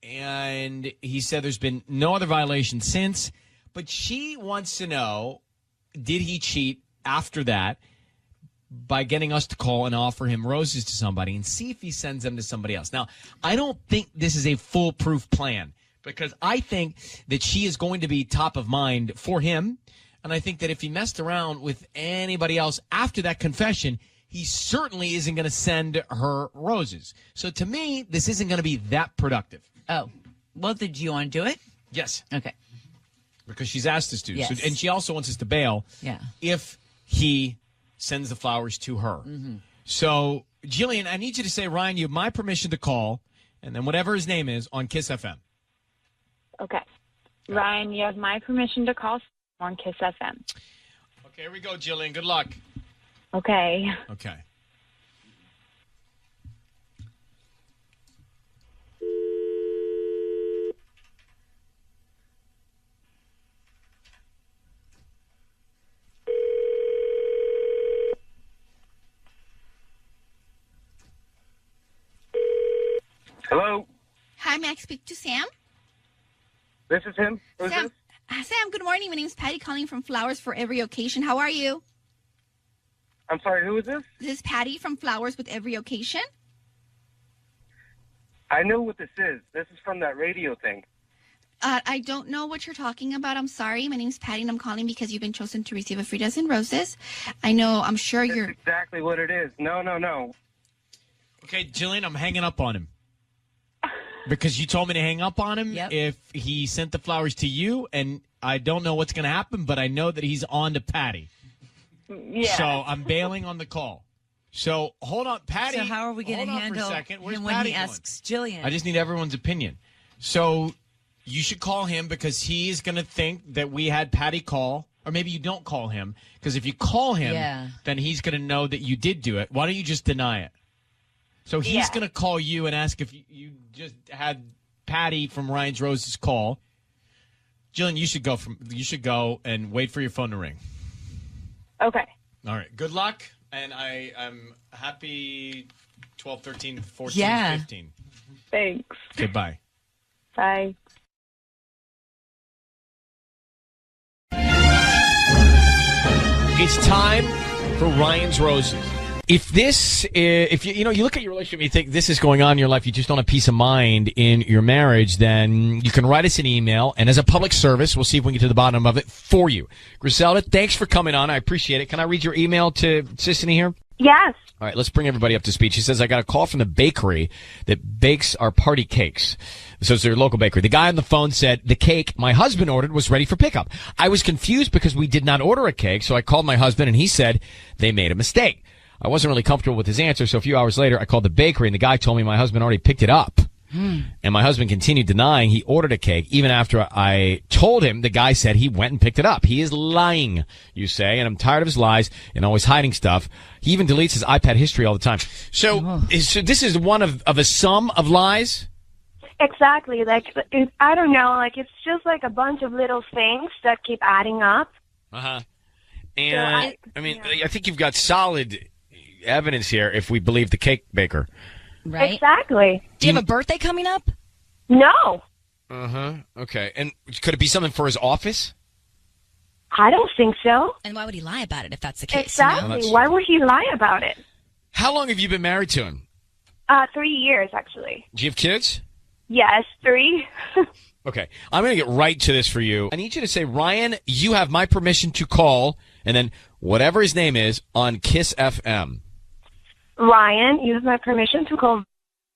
And he said there's been no other violation since. But she wants to know, did he cheat after that by getting us to call and offer him roses to somebody and see if he sends them to somebody else? Now, I don't think this is a foolproof plan, because I think that she is going to be top of mind for him. And I think that if he messed around with anybody else after that confession, he certainly isn't going to send her roses. So to me, this isn't going to be that productive. Oh, well, did you want to do it? Yes. Okay. Because she's asked us to. Yes. So, and she also wants us to bail if he sends the flowers to her. Mm-hmm. So, Jillian, I need you to say, Ryan, you have my permission to call, and then whatever his name is, on Kiss FM. Okay. Ryan, you have my permission to call on Kiss FM. Okay, here we go, Jillian. Good luck. Okay. Okay. Hello, Hi, may I speak to Sam? this is him. Who's Sam, this? Sam, good morning. My name is Patty, calling from Flowers for Every Occasion. How are you? I'm sorry, who is this? This is Patty from Flowers with Every Occasion. I know what this is. This is from that radio thing. I don't know what you're talking about. I'm sorry. My name is Patty, and I'm calling because you've been chosen to receive a free dozen roses. I'm sure That's you're... exactly what it is. No. Okay, Jillian, I'm hanging up on him. Because you told me to hang up on him if he sent the flowers to you, and I don't know what's going to happen, but I know that he's on to Patty. Yeah. So I'm bailing on the call. So hold on, Patty. So how are we going to handle him when Patty he asks Jillian? I just need everyone's opinion. So you should call him, because he's going to think that we had Patty call, or maybe you don't call him, because if you call him, then he's going to know that you did do it. Why don't you just deny it? So he's going to call you and ask if you just had Patty from Ryan's Roses call. Jillian, you should go and wait for your phone to ring. Okay. All right. Good luck, and I'm happy 12, 13, 14, 15. Thanks. Okay, bye. Bye. It's time for Ryan's Roses. If you look at your relationship and you think this is going on in your life, you just don't have peace of mind in your marriage, then you can write us an email, and as a public service, we'll see if we can get to the bottom of it for you. Griselda, thanks for coming on. I appreciate it. Can I read your email to Sissany here? Yes. All right, let's bring everybody up to speed. She says, I got a call from the bakery that bakes our party cakes. So it's their local bakery. The guy on the phone said the cake my husband ordered was ready for pickup. I was confused because we did not order a cake, so I called my husband, and he said they made a mistake. I wasn't really comfortable with his answer, so a few hours later, I called the bakery, and the guy told me my husband already picked it up. And my husband continued denying he ordered a cake. Even after I told him, the guy said he went and picked it up. He is lying, you say, and I'm tired of his lies and always hiding stuff. He even deletes his iPad history all the time. So this is one of a sum of lies? Exactly. I don't know. It's just a bunch of little things that keep adding up. Uh-huh. And, I think you've got solid evidence here if we believe the cake baker. Right? Exactly. Do you have a birthday coming up? No. Uh-huh. Okay. And could it be something for his office? I don't think so. And why would he lie about it if that's the case? Exactly. Why would he lie about it? How long have you been married to him? 3 years, actually. Do you have kids? Yes, 3. Okay. I'm going to get right to this for you. I need you to say, Ryan, you have my permission to call, and then whatever his name is, on Kiss FM. Ryan, you have my permission to call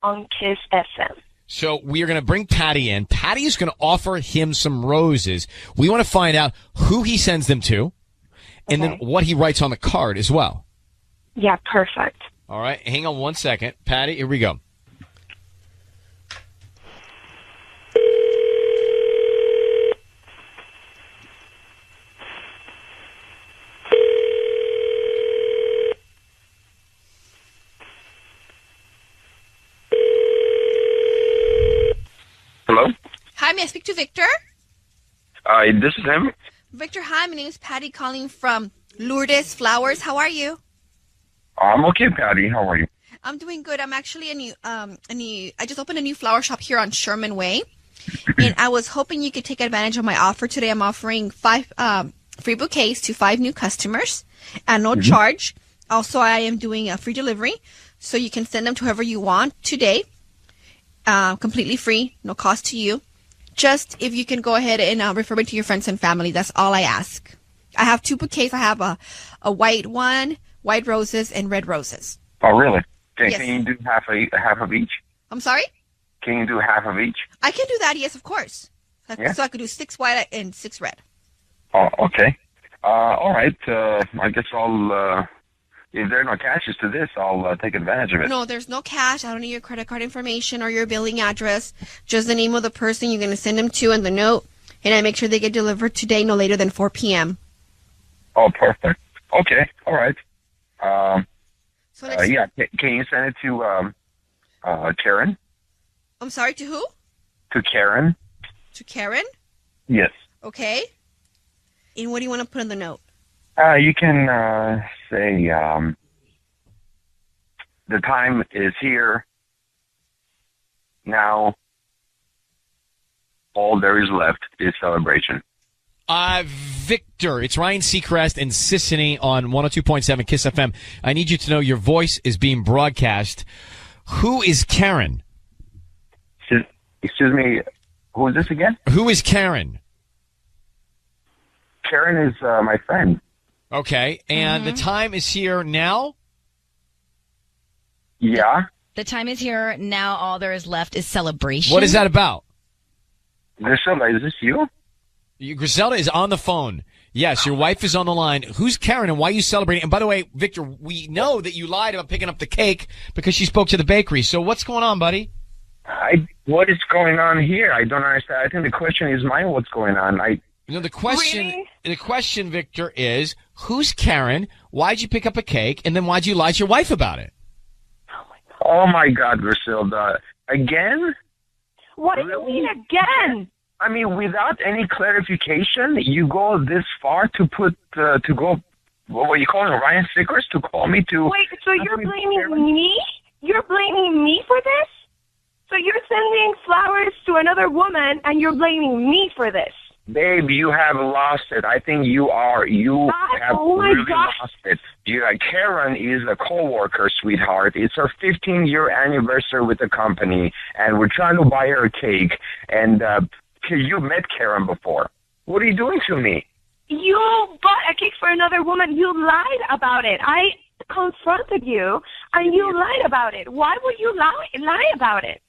on Kiss FM. So we are going to bring Patty in. Patty is going to offer him some roses. We want to find out who he sends them to, and then what he writes on the card as well. Yeah, perfect. All right, hang on 1 second. Patty, here we go. Hello? Hi, may I speak to Victor? This is him. Victor, hi, my name is Patty calling from Lourdes Flowers. How are you? I'm okay, Patty. How are you? I'm doing good. I'm actually I just opened a new flower shop here on Sherman Way. And I was hoping you could take advantage of my offer today. I'm offering 5 free bouquets to 5 new customers at no charge. Also, I am doing a free delivery, so you can send them to whoever you want today. Completely free, no cost to you. Just if you can go ahead and refer me to your friends and family. That's all I ask. I have 2 bouquets. I have a white one, white roses, and red roses. Oh, really? Can Yes. you do half of each? I'm sorry? Can you do half of each? I can do that, yes, of course. Yeah. So I could do 6 white and 6 red. Oh, okay. All right. I guess I'll, if there are no cashes to this, I'll take advantage of it. No, there's no cash. I don't need your credit card information or your billing address. Just the name of the person you're going to send them to and the note. And I make sure they get delivered today, no later than 4 p.m. Oh, perfect. Okay. All right. So let's, yeah. Can you send it to Karen? I'm sorry, to who? To Karen? To Karen? Yes. Okay. And what do you want to put in the note? You can say the time is here now. All there is left is celebration. Victor, it's Ryan Seacrest and Sissany on 102.7 KISS FM. I need you to know your voice is being broadcast. Who is Karen? Excuse me, who is this again? Who is Karen? Karen is my friend. Okay, and the time is here now? Yeah. The time is here. Now all there is left is celebration. What is that about? Griselda, is this you? Griselda is on the phone. Yes, your wife is on the line. Who's Karen and why are you celebrating? And by the way, Victor, we know that you lied about picking up the cake because she spoke to the bakery. So what's going on, buddy? What is going on here? I don't understand. I think the question is mine. What's going on? The question, Victor, is who's Karen? Why'd you pick up a cake? And then why'd you lie to your wife about it? Oh my God, Griselda. Again? What do you mean again? I mean, without any clarification, you go this far to put, to go, what were you calling Ryan Seacrest to call me to? Wait, so you're blaming me? You're blaming me for this? So you're sending flowers to another woman and you're blaming me for this? Babe, you have lost it. I think you have really lost it. Karen is a coworker, sweetheart. It's her 15-year anniversary with the company, and we're trying to buy her a cake. And you met Karen before. What are you doing to me? You bought a cake for another woman. You lied about it. I confronted you, and you lied about it. Why would you lie about it?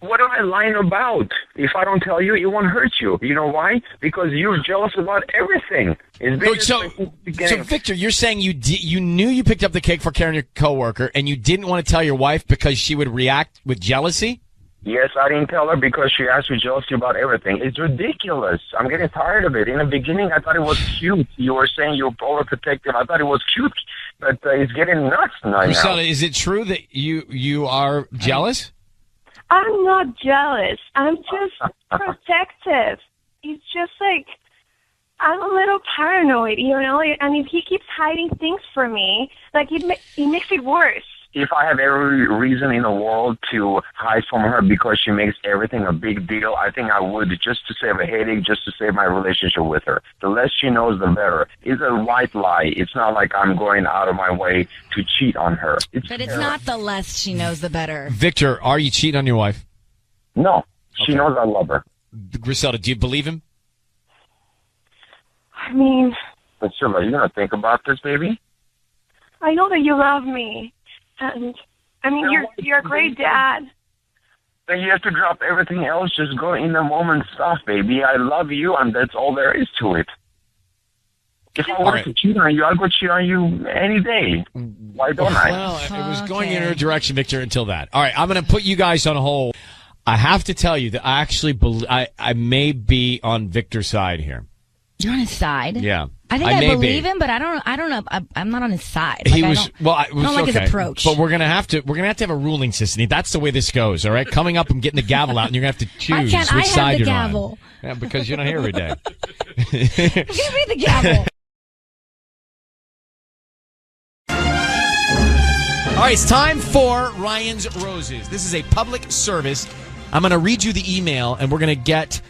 What am I lying about? If I don't tell you, it won't hurt you. You know why? Because you're jealous about everything. So Victor, you're saying you knew you picked up the cake for Karen, your coworker, and you didn't want to tell your wife because she would react with jealousy? Yes, I didn't tell her because she asked me jealousy about everything. It's ridiculous. I'm getting tired of it. In the beginning, I thought it was cute. You were saying you're overprotective. I thought it was cute, but it's getting nuts now. Priscilla, is it true that you are jealous? I'm not jealous. I'm just protective. It's just like, I'm a little paranoid, you know? And if he keeps hiding things from me, like, it makes it worse. If I have every reason in the world to hide from her because she makes everything a big deal, I think I would, just to save a headache, just to save my relationship with her. The less she knows, the better. It's a white lie. It's not like I'm going out of my way to cheat on her. But it's not the less she knows, the better. Victor, are you cheating on your wife? No. She knows I love her. Griselda, do you believe him? I mean... But Priscilla, you going to think about this, baby? I know that you love me. And, I mean, you're a great dad. Then you have to drop everything else. Just go in the moment stuff, baby. I love you, and that's all there is to it. If I want to cheat on you, I'll go cheat on you any day. Why don't I? Well, it was going in her direction, Victor, until that. All right, I'm going to put you guys on hold. I have to tell you that I actually I may be on Victor's side here. You're on his side? Yeah. I think I believe him, but I don't know. I'm not on his side. He I was don't like his approach. But we're gonna have to have a ruling, Sissany. That's the way this goes. All right, coming up and getting the gavel out, and you're gonna have to choose which side you're on. Yeah, because you're not here every day. Give me the gavel. All right, it's time for Ryan's Roses. This is a public service. I'm going to read you the email, and we're going to get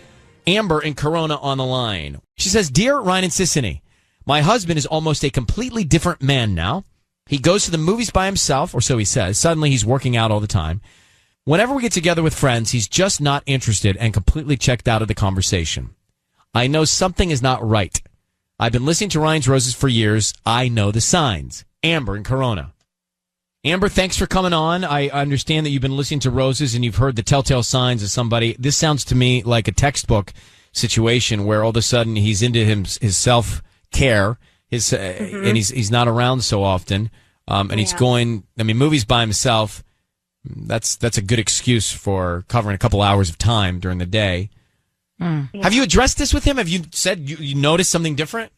Amber in Corona on the line. She says, Dear Ryan and Sissany, my husband is almost a completely different man now. He goes to the movies by himself, or so he says. Suddenly, he's working out all the time. Whenever we get together with friends, he's just not interested and completely checked out of the conversation. I know something is not right. I've been listening to Ryan's Roses for years. I know the signs. Amber in Corona. Amber, thanks for coming on. I understand that you've been listening to Roses and you've heard the telltale signs of somebody. This sounds to me like a textbook situation where all of a sudden he's into his self-care, and he's not around so often, and he's going, movies by himself. That's a good excuse for covering a couple hours of time during the day. Have you addressed this with him? Have you said you noticed something different?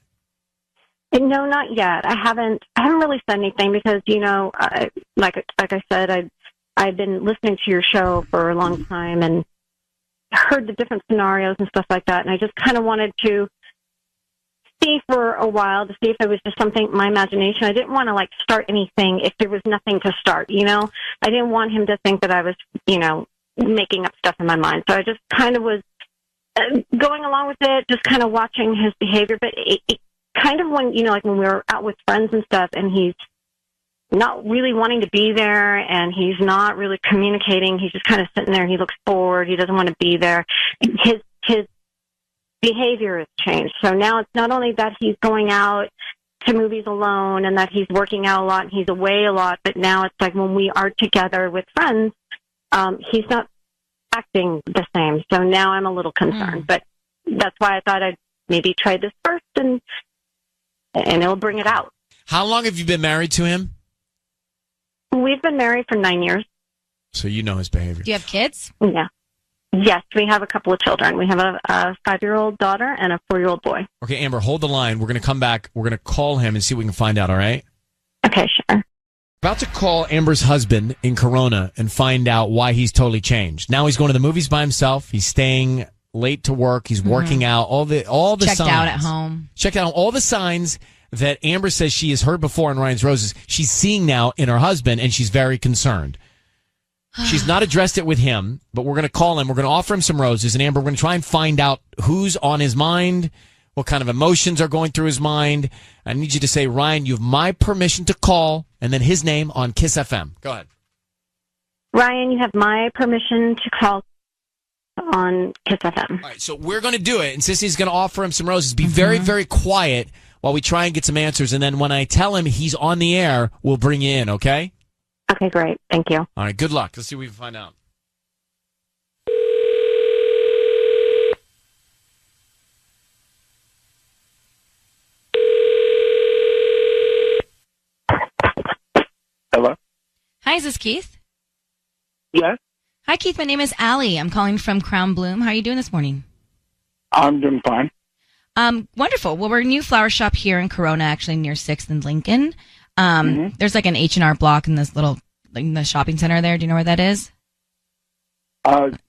No, not yet. I haven't really said anything because, like I said, I've been listening to your show for a long time and heard the different scenarios and stuff like that. And I just kind of wanted to see for a while to see if it was just something, my imagination. I didn't want to start anything if there was nothing to start, I didn't want him to think that I was, making up stuff in my mind. So I just kind of was going along with it, just kind of watching his behavior. But it kind of when, when we were out with friends and stuff and he's not really wanting to be there and he's not really communicating. He's just kind of sitting there. He looks bored. He doesn't want to be there. His behavior has changed. So now it's not only that he's going out to movies alone and that he's working out a lot and he's away a lot, but now it's like when we are together with friends, he's not acting the same. So now I'm a little concerned, but that's why I thought I'd maybe try this first and it'll bring it out. How long have you been married to him? We've been married for 9 years. So you know his behavior. Do you have kids? Yeah. Yes, we have a couple of children. We have a 5-year-old daughter and a 4-year-old boy. Okay, Amber, hold the line. We're going to come back. We're going to call him and see what we can find out, all right? Okay, sure. About to call Amber's husband in Corona and find out why he's totally changed. Now he's going to the movies by himself. He's staying late to work. He's working out. All the checked signs. out at home. Checked out all the signs that Amber says she has heard before in Ryan's Roses. She's seeing now in her husband, and she's very concerned. She's not addressed it with him, but we're going to call him. We're going to offer him some roses, and Amber, we're going to try and find out who's on his mind, what kind of emotions are going through his mind. I need you to say, Ryan, you have my permission to call, and then his name on Kiss FM. Go ahead. Ryan, you have my permission to call on Kiss FM. All right, so we're going to do it, and Sissy's going to offer him some roses. Be very, very quiet while we try and get some answers, and then when I tell him he's on the air, we'll bring you in, okay? Okay, great. Thank you. All right, good luck. Let's see what we can find out. Hello? Hi, is this Keith? Yes? Hi, Keith. My name is Allie. I'm calling from Crown Bloom. How are you doing this morning? I'm doing fine. Wonderful. Well, we're a new flower shop here in Corona, actually near 6th and Lincoln. There's like an H&R Block in this little, in the shopping center there. Do you know where that is?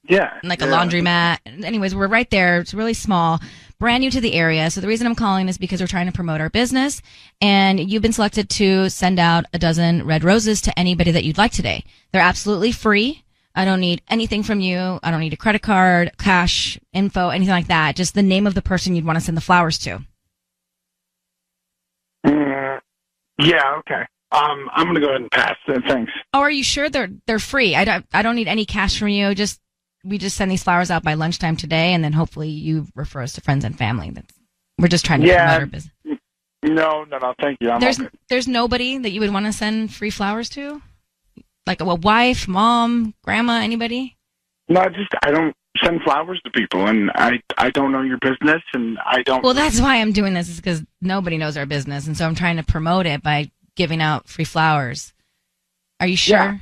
Yeah. Like a laundromat. Anyways, we're right there. It's really small, brand new to the area. So the reason I'm calling is because we're trying to promote our business, and you've been selected to send out a dozen red roses to anybody that you'd like today. They're absolutely free. I don't need anything from you. I don't need a credit card, cash, info, anything like that. Just the name of the person you'd want to send the flowers to. Yeah, okay. I'm going to go ahead and pass. Thanks. Oh, are you sure they're free? I don't need any cash from you. We just send these flowers out by lunchtime today, and then hopefully you refer us to friends and family. We're just trying to promote our business. No, thank you. There's nobody that you would want to send free flowers to? Like a wife, mom, grandma, anybody? No, send flowers to people, and I don't know your business, and I don't. Well, that's why I'm doing this, is because nobody knows our business, and so I'm trying to promote it by giving out free flowers. Are you sure?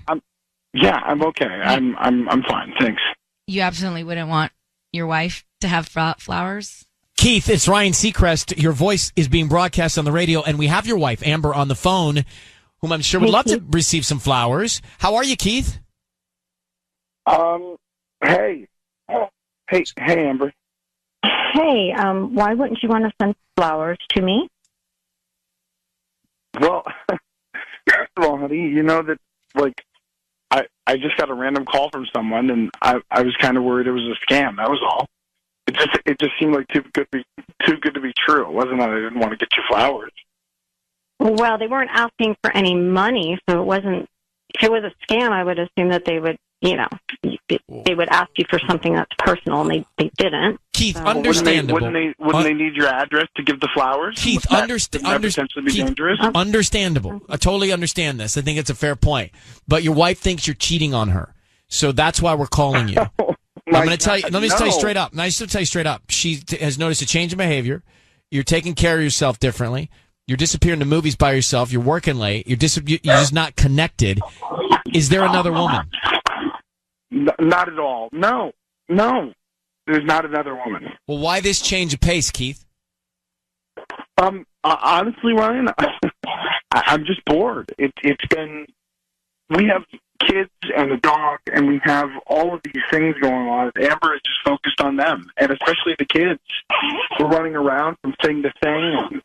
Yeah, I'm okay. I'm fine. Thanks. You absolutely wouldn't want your wife to have flowers? Keith, it's Ryan Seacrest. Your voice is being broadcast on the radio, and we have your wife, Amber, on the phone, whom I'm sure would love to receive some flowers. How are you, Keith? Hey, Amber. Hey, why wouldn't you want to send flowers to me? Well, first of all, honey, you know that, like, I just got a random call from someone, and I was kind of worried it was a scam. That was all. It just seemed like too good to be true. It wasn't that I didn't want to get you flowers. Well, they weren't asking for any money, so it wasn't. If it was a scam, I would assume that they would, they would ask you for something that's personal, and they didn't. Keith, so. understandable. Wouldn't they need your address to give the flowers? Keith, understandable. I totally understand this. I think it's a fair point. But your wife thinks you're cheating on her, so that's why we're calling you. I'm going to tell you. Let me just tell you straight up. She has noticed a change in behavior. You're taking care of yourself differently. You're disappearing to movies by yourself. You're working late. You're just not connected. Is there another woman? Not at all. No. There's not another woman. Well, why this change of pace, Keith? Honestly, Ryan, I'm just bored. It's been. We have kids and a dog, and we have all of these things going on. Amber is just focused on them, and especially the kids. We're running around from thing to thing.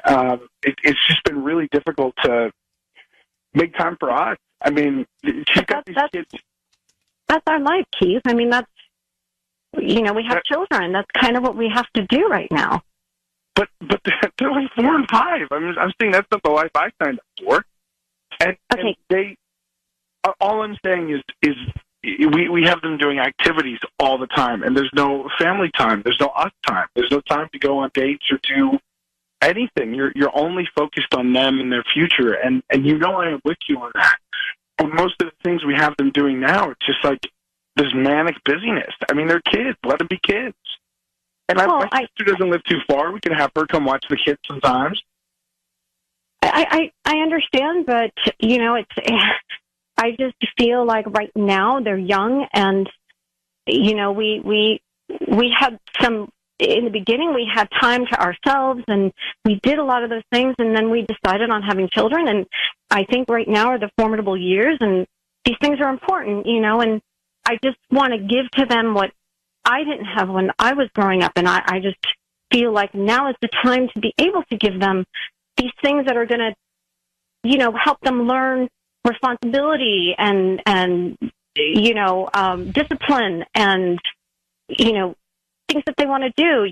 It's just been really difficult to make time for us. I mean, she's got these kids. That's our life, Keith. I mean, we have children. That's kind of what we have to do right now. But they're like 4 and 5. I'm saying that's not the life I signed up for. And they. All I'm saying is we have them doing activities all the time, and there's no family time. There's no us time. There's no time to go on dates or do anything. You're only focused on them and their future, and I am with you on that. And most of the things we have them doing now, it's just like this manic busyness. I mean, they're kids. Let them be kids. And my sister doesn't live too far. We can have her come watch the kids sometimes. I understand, but it's. I just feel like right now they're young, and we had some in the beginning. We had time to ourselves, and we did a lot of those things, and then we decided on having children. And I think right now are the formidable years, and these things are important, and I just want to give to them what I didn't have when I was growing up, and I just feel like now is the time to be able to give them these things that are going to, help them learn responsibility and discipline and things that they want to do.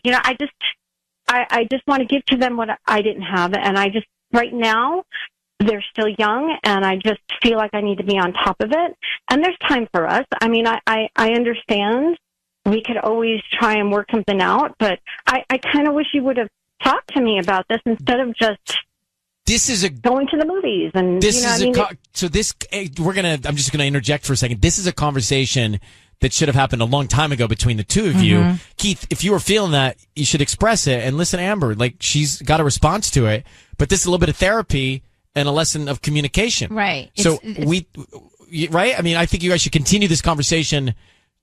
I just want to give to them what I didn't have, and I just right now they're still young, and I just feel like I need to be on top of it. And there's time for us. I mean, I understand we could always try and work something out, but I kind of wish you would have talked to me about this instead of just. This is going to the movies, and I'm just gonna interject for a second. This is a conversation that should have happened a long time ago between the two of you. Keith, if you were feeling that, you should express it and listen to Amber. Like, she's got a response to it, but this is a little bit of therapy and a lesson of communication. Right. So right? I mean, I think you guys should continue this conversation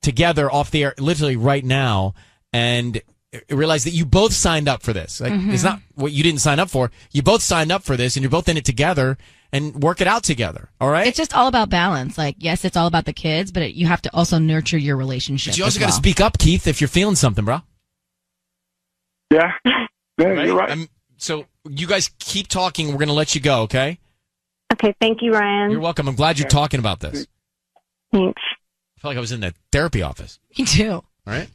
together off the air, literally right now, and realize that you both signed up for this. Like, it's not what you didn't sign up for. You both signed up for this, and you're both in it together, and work it out together. All right? It's just all about balance. Like, yes, it's all about the kids, but you have to also nurture your relationship. But you also got to speak up, Keith, if you're feeling something, bro. Yeah. You're right. So you guys keep talking. We're going to let you go, okay? Okay, thank you, Ryan. You're welcome. I'm glad you're talking about this. Thanks. I feel like I was in the therapy office. Me too. All right.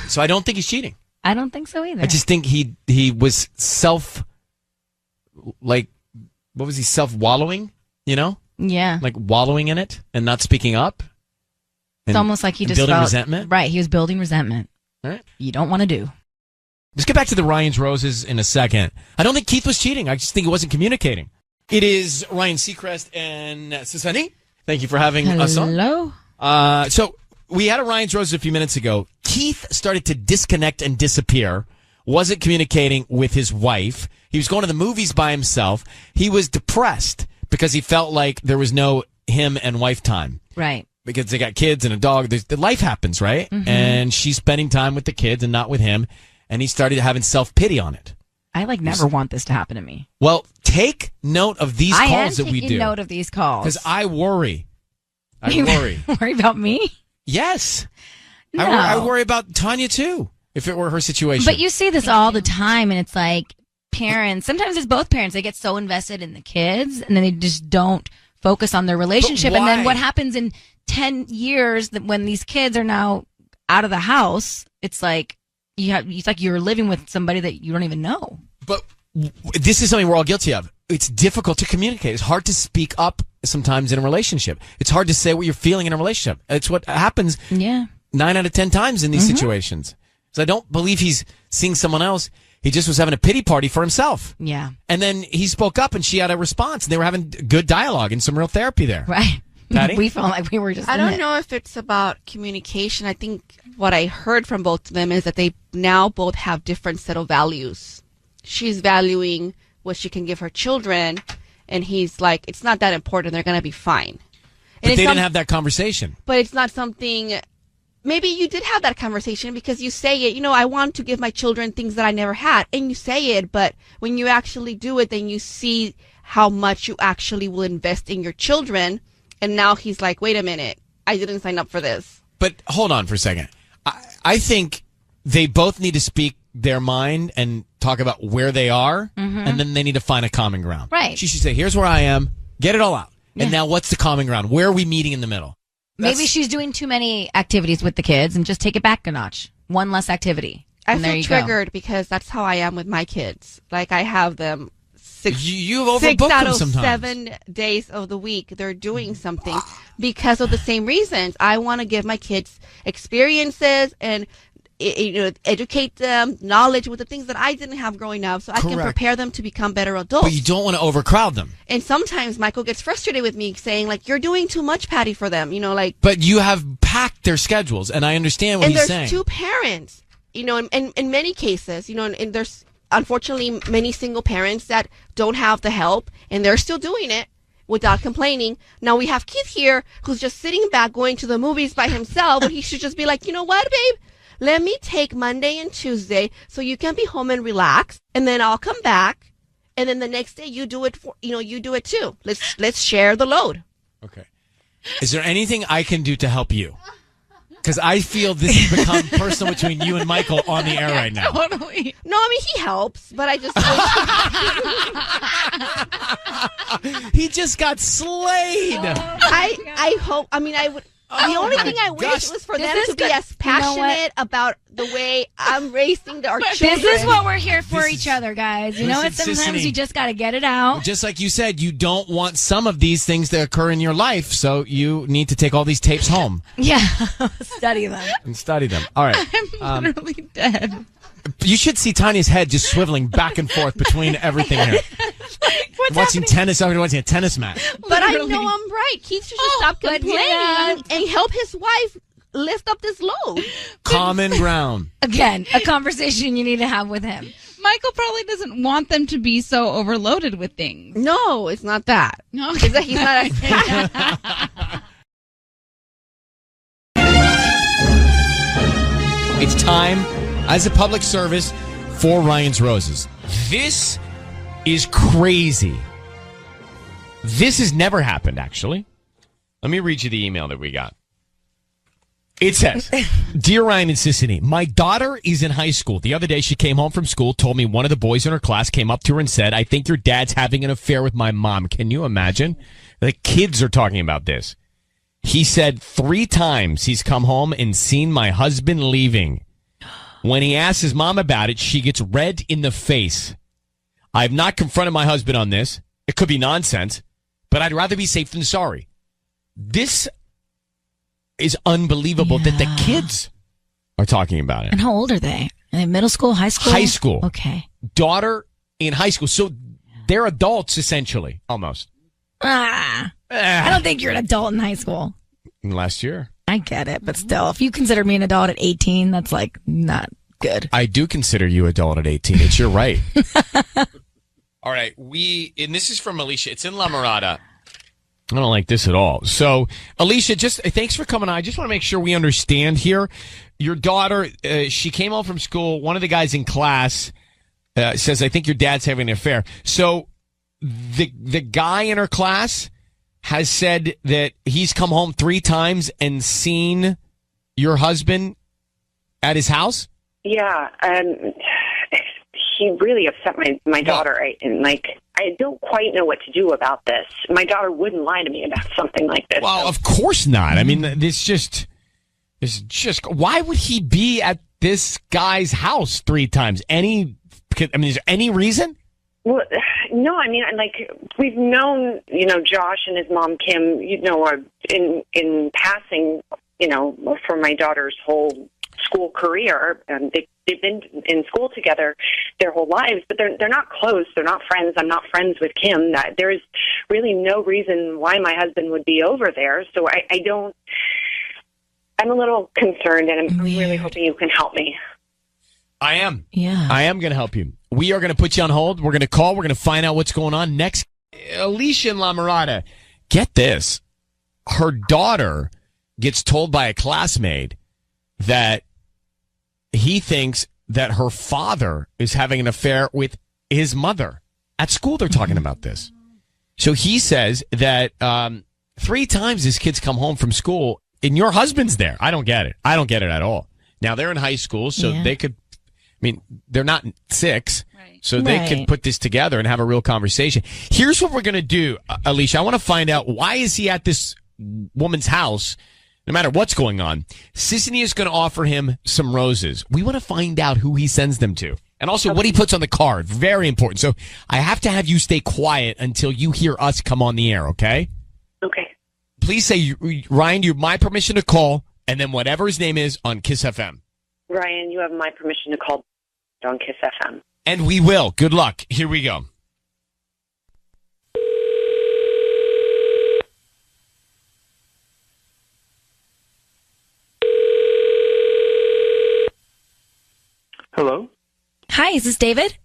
So I don't think he's cheating. I don't think so either. I just think he was self-wallowing, Yeah. Like wallowing in it and not speaking up. It's almost like he just building felt, resentment. Right. He was building resentment. All right. You don't want to do. Let's get back to the Ryan's Roses in a second. I don't think Keith was cheating. I just think he wasn't communicating. It is Ryan Seacrest and Selena. Thank you for having us on. Hello. So we had a Ryan's Roses a few minutes ago. Keith started to disconnect and disappear, wasn't communicating with his wife. He was going to the movies by himself. He was depressed because he felt like there was no him and wife time. Right. Because they got kids and a dog. Life happens, right? Mhm. And she's spending time with the kids and not with him. And he started having self-pity on it. I never want this to happen to me. Well, take note of these I am calls that we taking do. note of these calls. Because I worry. You worry about me? Yes. No. I worry about Tanya, too, if it were her situation. But you see this all the time, and it's like parents, sometimes it's both parents, they get so invested in the kids, and then they just don't focus on their relationship. And then why? what happens in 10 years that when these kids are now out of the house, it's like it's like you're living with somebody that you don't even know. But this is something we're all guilty of. It's difficult to communicate. It's hard to speak up sometimes in a relationship. It's hard to say what you're feeling in a relationship. It's what happens 9 out of 10 times in these situations. So I don't believe he's seeing someone else. He just was having a pity party for himself. Yeah. And then he spoke up and she had a response. And they were having good dialogue and some real therapy there. Right. Patty? We felt like we were just I in don't it. know if it's about communication. I think what I heard from both of them is that they now both have different set of values. She's valuing what she can give her children, and he's like, it's not that important. They're going to be fine. But they didn't have that conversation. But it's not something. Maybe you did have that conversation because you say it, I want to give my children things that I never had. And you say it, but when you actually do it, then you see how much you actually will invest in your children. And now he's like, wait a minute, I didn't sign up for this. But hold on for a second. I think they both need to speak their mind and talk about where they are, and then they need to find a common ground. Right. She should say, here's where I am, get it all out. And now what's the common ground? Where are we meeting in the middle? Maybe she's doing too many activities with the kids and just take it back a notch. One less activity. I And there feel you go. triggered because that's how I am with my kids. Like I have them You've overbooked 6 out them of sometimes. 7 days of the week. They're doing something because of the same reasons. I want to give my kids experiences and educate them, knowledge with the things that I didn't have growing up, so I can Correct. prepare them to become better adults. But you don't want to overcrowd them. And sometimes Michael gets frustrated with me saying, like, you're doing too much, Patty, for them. But you have packed their schedules, and I understand what and he's there's saying. two parents, in many cases, and there's unfortunately many single parents that don't have the help, and they're still doing it without complaining. Now we have Keith here who's just sitting back going to the movies by himself, but he should just be like, you know what, babe? Let me take Monday and Tuesday so you can be home and relax, and then I'll come back, and then the next day you do it you do it too. Let's share the load. Okay. Is there anything I can do to help you? Because I feel this has become personal between you and Michael on the air right now. Totally. No, I mean, he helps, but I just He just got slayed. I hope. I mean, I would. The only thing I wish was for them to be as passionate about the way I'm raising our children. This is what we're here for each other, guys. You know what? Listen, Sometimes Sissany. you just got to get it out. Just like you said, you don't want some of these things to occur in your life, so you need to take all these tapes home Yeah. Study them. and study them. All right. I'm literally dead. You should see Tanya's head just swiveling back and forth between everything here. Watching tennis, I'm watching a tennis match. But I know I'm right. Keith should just stop complaining and help his wife lift up this load. Common ground. Again, a conversation you need to have with him. Michael probably doesn't want them to be so overloaded with things. No, it's not that. No, It's that he's not. It's time, as a public service, for Ryan's Roses. This is crazy. This has never happened, actually. Let me read you the email that we got. It says, Dear Ryan and Sissany, my daughter is in high school. The other day she came home from school, told me one of the boys in her class came up to her and said, I think your dad's having an affair with my mom. Can you imagine? The kids are talking about this. He said 3 times he's come home and seen my husband leaving. When he asks his mom about it, she gets red in the face. I've not confronted my husband on this. It could be nonsense, but I'd rather be safe than sorry. This is unbelievable that the kids are talking about it. And how old are they? Are they middle school, high school? High school. Okay. Daughter in high school. So they're adults, essentially, almost. I don't think you're an adult in high school. Last year. I get it, but still, if you consider me an adult at 18, that's like not good. I do consider you adult at 18. It's your right. All right. And this is from Alicia. It's in La Mirada. I don't like this at all. So, Alicia, just thanks for coming on. I just want to make sure we understand here. Your daughter, she came home from school. One of the guys in class says, I think your dad's having an affair. So the guy in her class has said that he's come home 3 times and seen your husband at his house? Yeah, he really upset my daughter. I don't quite know what to do about this. My daughter wouldn't lie to me about something like this. Well, of course not. I mean, this just why would he be at this guy's house 3 times? Is there any reason? Well, no, I mean, we've known, Josh and his mom, Kim, in passing, for my daughter's whole school career. They've been in school together their whole lives, but they're not close. They're not friends. I'm not friends with Kim. There is really no reason why my husband would be over there. So I'm a little concerned, and I'm really hoping you can help me. I am. Yeah. I am going to help you. We are going to put you on hold. We're going to call. We're going to find out what's going on next. Alicia in La Mirada, get this. Her daughter gets told by a classmate that he thinks that her father is having an affair with his mother. At school, they're talking about this. So he says that 3 times his kids come home from school and your husband's there. I don't get it. I don't get it at all. Now, they're in high school, so they could, they're not 6, so they could put this together and have a real conversation. Here's what we're going to do, Alicia. I want to find out, why is he at this woman's house, no matter what's going on? Sissany is going to offer him some roses. We want to find out who he sends them to. And also what he puts on the card. Very important. So I have to have you stay quiet until you hear us come on the air, okay? Okay. Please say, Ryan, you have my permission to call, and then whatever his name is on Kiss FM. Ryan, you have my permission to call on Kiss FM. And we will. Good luck. Here we go. Hello? Hi, is this David?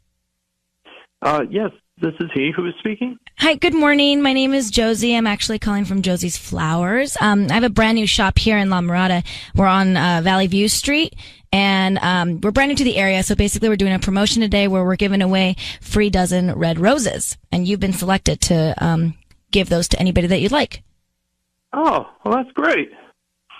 Yes, this is he. Who is speaking? Hi, good morning. My name is Josie. I'm actually calling from Josie's Flowers. I have a brand new shop here in La Mirada. We're on Valley View Street, and we're brand new to the area. So basically, we're doing a promotion today where we're giving away free dozen red roses, and you've been selected to give those to anybody that you'd like. Oh, well, that's great.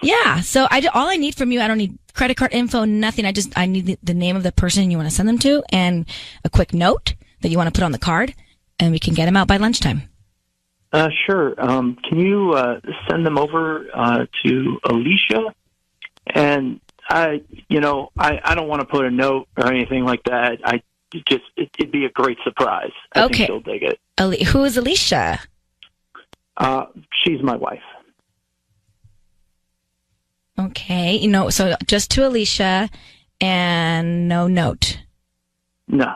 Yeah. So all I need from you, I don't need credit card info, nothing. I need the name of the person you want to send them to, and a quick note that you want to put on the card, and we can get them out by lunchtime. Sure. Can you send them over to Alicia? And I don't want to put a note or anything like that. It'd be a great surprise. I think she'll dig it. Who is Alicia? She's my wife. Okay. So just to Alicia and no note. No.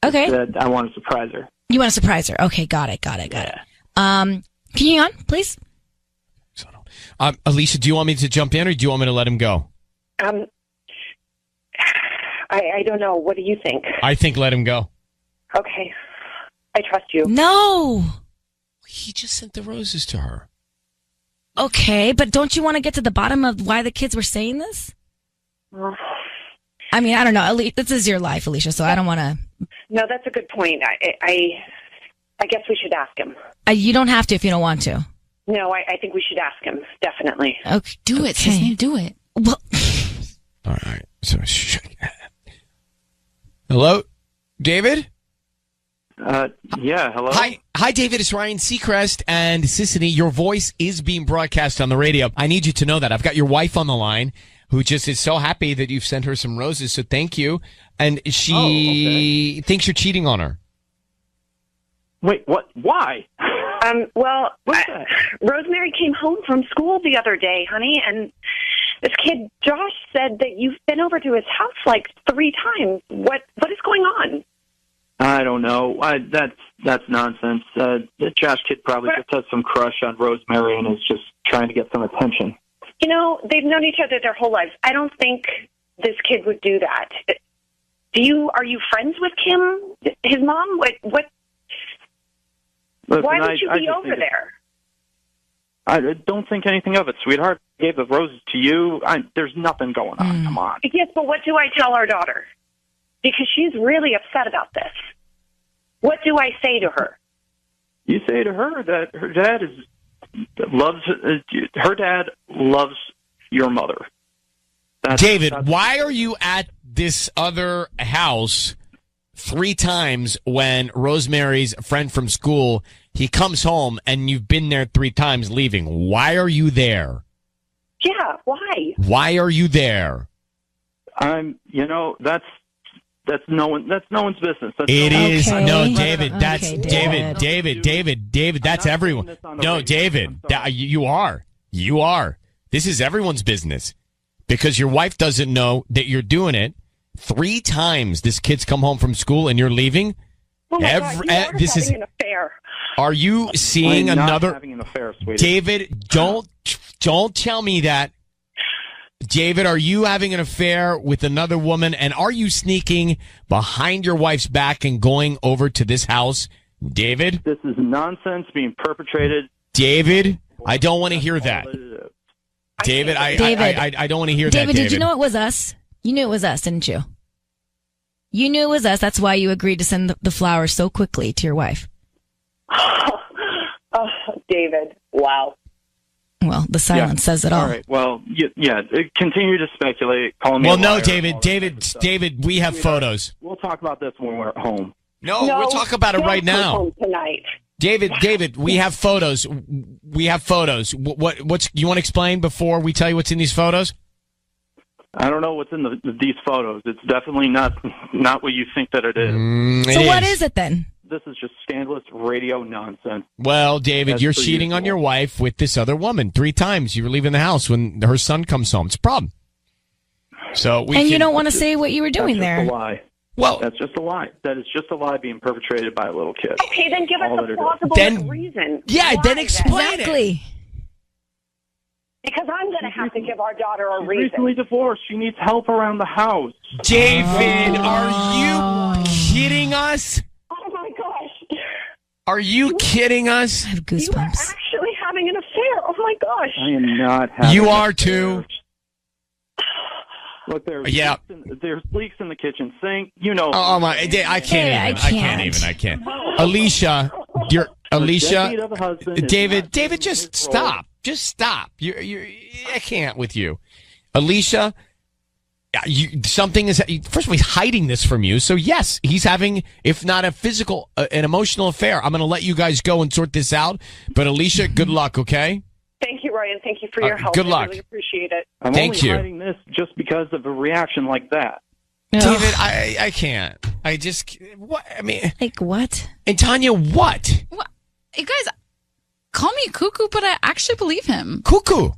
Okay. I want to surprise her. You want to surprise her. Okay. Got it. Can you hang on, please? Alicia, do you want me to jump in or do you want me to let him go? I don't know. What do you think? I think let him go. Okay. I trust you. No. He just sent the roses to her. Okay, but don't you want to get to the bottom of why the kids were saying this? I don't know. This is your life, Alicia, so I don't want to... No, that's a good point. I guess we should ask him. You don't have to if you don't want to. No, I think we should ask him, definitely. Okay. Do it, Sissany. Do it. Well... All right. So, hello, David? Yeah, hello. Hi, David. It's Ryan Seacrest and Sissany. Your voice is being broadcast on the radio. I need you to know that. I've got your wife on the line who just is so happy that you've sent her some roses, so thank you. And she thinks you're cheating on her. Wait, what? Why? Rosemary came home from school the other day, honey, and this kid, Josh, said that you've been over to his house like 3 times. What is going on? I don't know. That's nonsense. The Josh kid probably just has some crush on Rosemary and is just trying to get some attention. You know, they've known each other their whole lives. I don't think this kid would do that. Are you friends with Kim, his mom? What? Listen, Why would you I be just over think there? I don't think anything of it, sweetheart. I gave the roses to you. There's nothing going on. Come on. Yes, but what do I tell our daughter? Because she's really upset about this. What do I say to her? You say to her that her dad loves your mother. David, why are you at this other house 3 times when Rosemary's friend from school, he comes home and you've been there 3 times leaving? Why are you there? Yeah, why? Why are you there? That's no one's business. David. That's David. That's everyone. No, David, you are. This is everyone's business because your wife doesn't know that you're doing it. 3 times this kid's come home from school and you're leaving. Oh my God, you are having an affair. Are you seeing I'm not another? having an affair, sweetie. David, don't tell me that. David, are you having an affair with another woman? And are you sneaking behind your wife's back and going over to this house? David? This is nonsense being perpetrated. David, I don't want to hear that. David, I don't want to hear that, David. Did you know it was us? You knew it was us, didn't you? You knew it was us. That's why you agreed to send the flowers so quickly to your wife. Oh, David. Wow. Well, the silence says it all. All right. Well, continue to speculate. Call me. Well, no, David, we have photos. We'll talk about this when we're at home. No, we'll talk about it right now. Home tonight. David, we have photos. What's you want to explain before we tell you what's in these photos? I don't know what's in these photos. It's definitely not what you think that it is. What is it then? This is just scandalous radio nonsense. Well, David, you're cheating on your wife with this other woman 3 times. You were leaving the house when her son comes home. It's a problem. You don't want to say what you were doing there. That's a lie. Well, that's just a lie. That is just a lie being perpetrated by a little kid. Okay, then give us a plausible reason. Yeah, then explain it. Because I'm going to have to give our daughter a She's reason. recently divorced. She needs help around the house. David, are you kidding us? Oh my gosh. Are you kidding us? I have goosebumps. You are actually having an affair. Oh my gosh. I am not having You an are affair. too. Look, there's leaks in the kitchen sink. You know. Oh my! I can't even. Alicia, David, just stop. Just stop. I can't with you, Alicia. Something is. First of all, he's hiding this from you. So yes, he's having, if not a physical, an emotional affair. I'm going to let you guys go and sort this out. But Alicia, good luck. Okay. Thank you, Ryan. Thank you for your help. Good luck. I really appreciate it. I'm only hiding this just because of a reaction like that. David, I can't. I just, what? I mean, like what? And Tanya, what? What? You guys call me cuckoo, but I actually believe him. Cuckoo.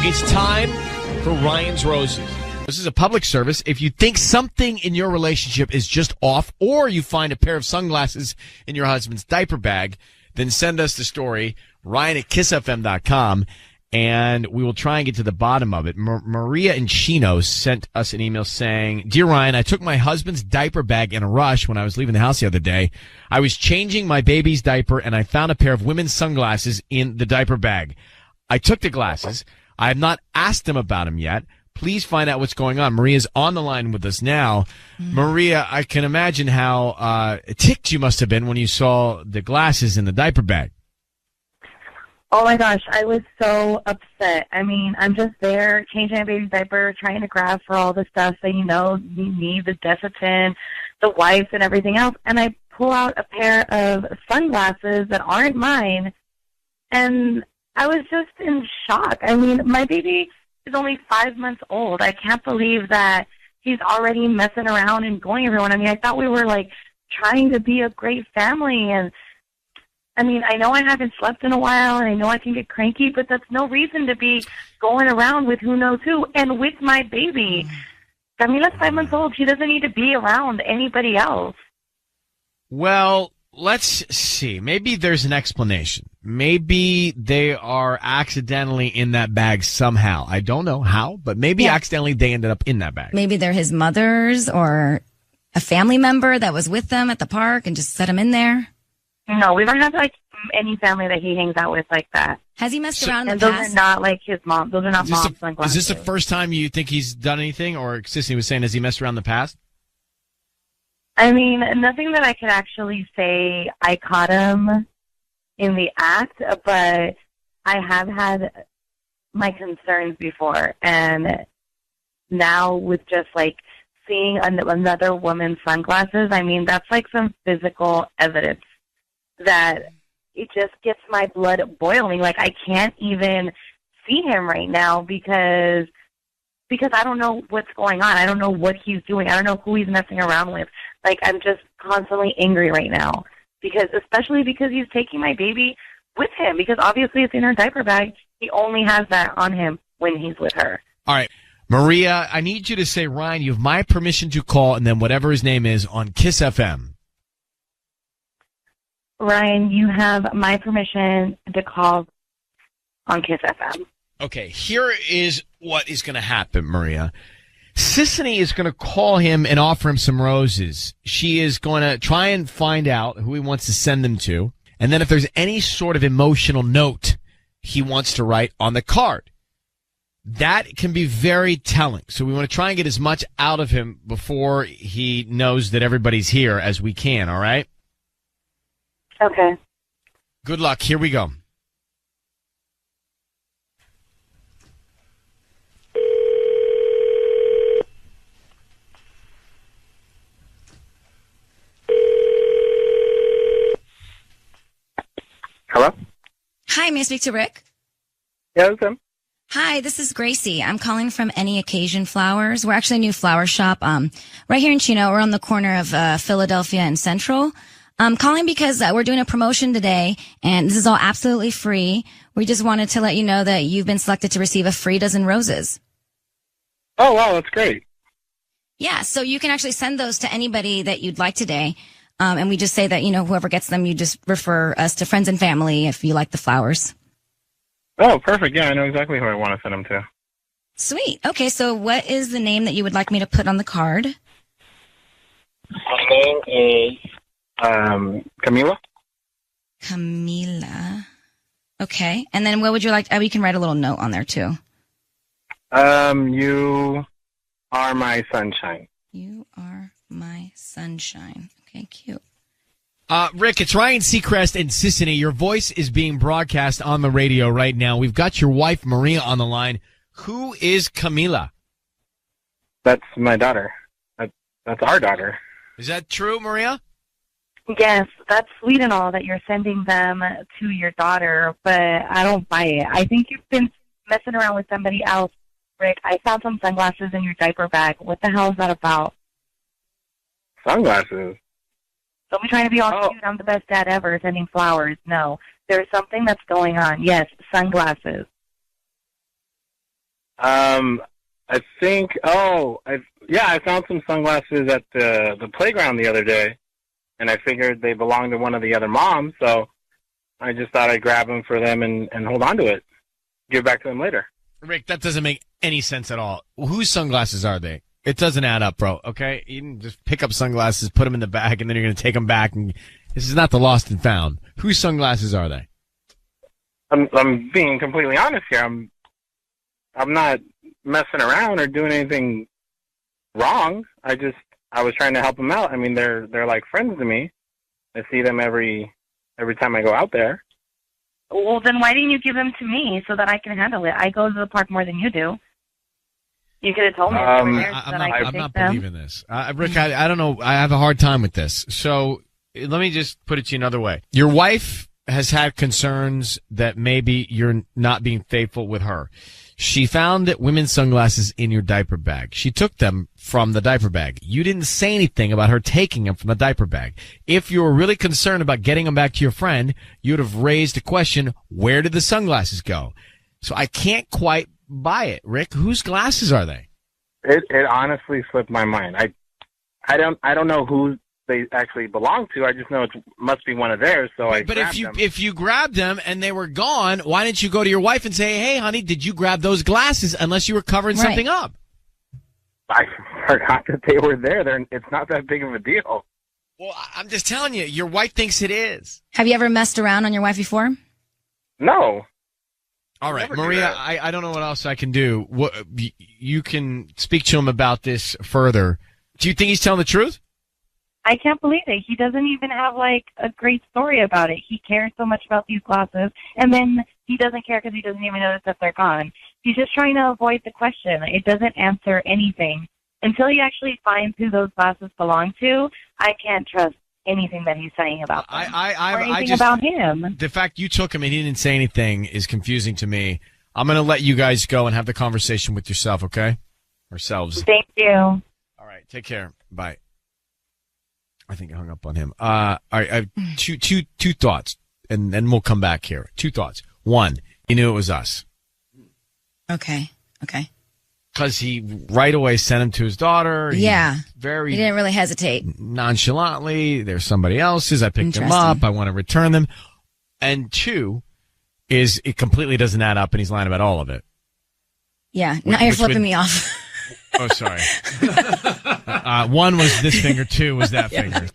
It's time for Ryan's Roses. This is a public service. If you think something in your relationship is just off, or you find a pair of sunglasses in your husband's diaper bag, then send us the story, Ryan@kissfm.com, and we will try and get to the bottom of it. Maria in Chino sent us an email saying, Dear Ryan, I took my husband's diaper bag in a rush when I was leaving the house the other day. I was changing my baby's diaper, and I found a pair of women's sunglasses in the diaper bag. I took the glasses. I have not asked him about them yet. Please find out what's going on. Maria's on the line with us now. Maria, I can imagine how ticked you must have been when you saw the glasses in the diaper bag. Oh my gosh, I was so upset. I mean, I'm just there changing my baby's diaper, trying to grab for all the stuff that you need, the Desitin, the wipes, and everything else. And I pull out a pair of sunglasses that aren't mine, and I was just in shock. I mean, my baby is only 5 months old. I can't believe that he's already messing around and going everyone. I mean, I thought we were like trying to be a great family, and I mean, I know I haven't slept in a while, and I know I can get cranky, but that's no reason to be going around with who knows who and with my baby. I mean, that's 5 months old. She doesn't need to be around anybody else. Well, let's see. Maybe there's an explanation. Maybe they are accidentally in that bag somehow. I don't know how, but maybe accidentally they ended up in that bag. Maybe they're his mother's or a family member that was with them at the park and just set him in there. No, we don't have like any family that he hangs out with like that. Has he messed around in And the those past? are not like his mom. Those are not mom's Is sunglasses. this the first time you think he's done anything? Or Sissy was saying, has he messed around in the past? I mean, nothing that I could actually say I caught him in the act, but I have had my concerns before. And now with just like seeing another woman's sunglasses, I mean, that's like some physical evidence that it just gets my blood boiling. Like I can't even see him right now because I don't know what's going on. I don't know what he's doing. I don't know who he's messing around with. Like I'm just constantly angry right now especially because he's taking my baby with him because obviously it's in her diaper bag. He only has that on him when he's with her. All right. Maria, I need you to say, Ryan, you have my permission to call, and then whatever his name is on Kiss FM. Ryan, you have my permission to call on Kiss FM. Okay, here is what is going to happen, Maria. Sissany is going to call him and offer him some roses. She is going to try and find out who he wants to send them to, and then if there's any sort of emotional note he wants to write on the card. That can be very telling. So we want to try and get as much out of him before he knows that everybody's here as we can, all right? Okay. Good luck. Here we go. Hello? Hi, may I speak to Rick? Yeah, it's him. Hi, this is Gracie. I'm calling from Any Occasion Flowers. We're actually a new flower shop right here in Chino. We're on the corner of Philadelphia and Central. I'm calling because we're doing a promotion today, and this is all absolutely free. We just wanted to let you know that you've been selected to receive a free dozen roses. Oh, wow, that's great. Yeah, so you can actually send those to anybody that you'd like today. And we just say that, whoever gets them, you just refer us to friends and family if you like the flowers. Oh, perfect. Yeah, I know exactly who I want to send them to. Sweet. Okay, so what is the name that you would like me to put on the card? My name is Camila. Camila. Okay, and then what would you like? We can write a little note on there, too. You are my sunshine. You are my sunshine. Okay, cute. Rick, it's Ryan Seacrest and Sissany. Your voice is being broadcast on the radio right now. We've got your wife, Maria, on the line. Who is Camila? That's my daughter. That's our daughter. Is that true, Maria? Yes, that's sweet and all that you're sending them to your daughter, but I don't buy it. I think you've been messing around with somebody else. Rick, I found some sunglasses in your diaper bag. What the hell is that about? Sunglasses? Don't be trying to be all cute. I'm the best dad ever sending flowers. No, there's something that's going on. Yes, sunglasses. I think. I found some sunglasses at the playground the other day, and I figured they belonged to one of the other moms, so I just thought I'd grab them for them and hold on to it. Give it back to them later. Rick, that doesn't make any sense at all. Whose sunglasses are they? It doesn't add up, bro, okay? You can just pick up sunglasses, put them in the bag, and then you're going to take them back. And this is not the lost and found. Whose sunglasses are they? I'm being completely honest here. I'm not messing around or doing anything wrong. I was trying to help them out. I mean, they're like friends to me. I see them every time I go out there. Well, then why didn't you give them to me so that I can handle it? I go to the park more than you do. You could have told me I'm I not believing this. Rick, I don't know. I have a hard time with this. So let me just put it to you another way. Your wife has had concerns that maybe you're not being faithful with her. She found women's sunglasses in your diaper bag. She took them from the diaper bag. You didn't say anything about her taking them from the diaper bag. If you were really concerned about getting them back to your friend, you would have raised a question, where did the sunglasses go? So I can't quite buy it. Rick, whose glasses are they? It honestly slipped my mind. I don't know who they actually belong to. I just know it must be one of theirs, so I But grabbed them. if you grabbed them and they were gone, why didn't you go to your wife and say, "Hey, honey, did you grab those glasses?" Unless you were covering something up. I forgot that they were there. It's not that big of a deal. Well, I'm just telling you, your wife thinks it is. Have you ever messed around on your wife before? No. All right, Never do Maria, that. I don't know what else I can do. You can speak to him about this further. Do you think he's telling the truth? I can't believe it. He doesn't even have like a great story about it. He cares so much about these glasses, and then he doesn't care because he doesn't even notice that they're gone. He's just trying to avoid the question. It doesn't answer anything. Until he actually finds who those glasses belong to, I can't trust anything that he's saying about them or anything about him. The fact you took him and he didn't say anything is confusing to me. I'm going to let you guys go and have the conversation with yourself, okay? Ourselves. Thank you. All right, take care. Bye. I think I hung up on him. All right, I have two thoughts, and then we'll come back here. Two thoughts. One, he knew it was us. Okay. Because he right away sent him to his daughter. He He didn't really hesitate. Nonchalantly, there's somebody else's. I picked them up. I want to return them. And two is it completely doesn't add up, and he's lying about all of it. Yeah, now you're flipping me off. Oh, sorry. One was this finger, two was that finger.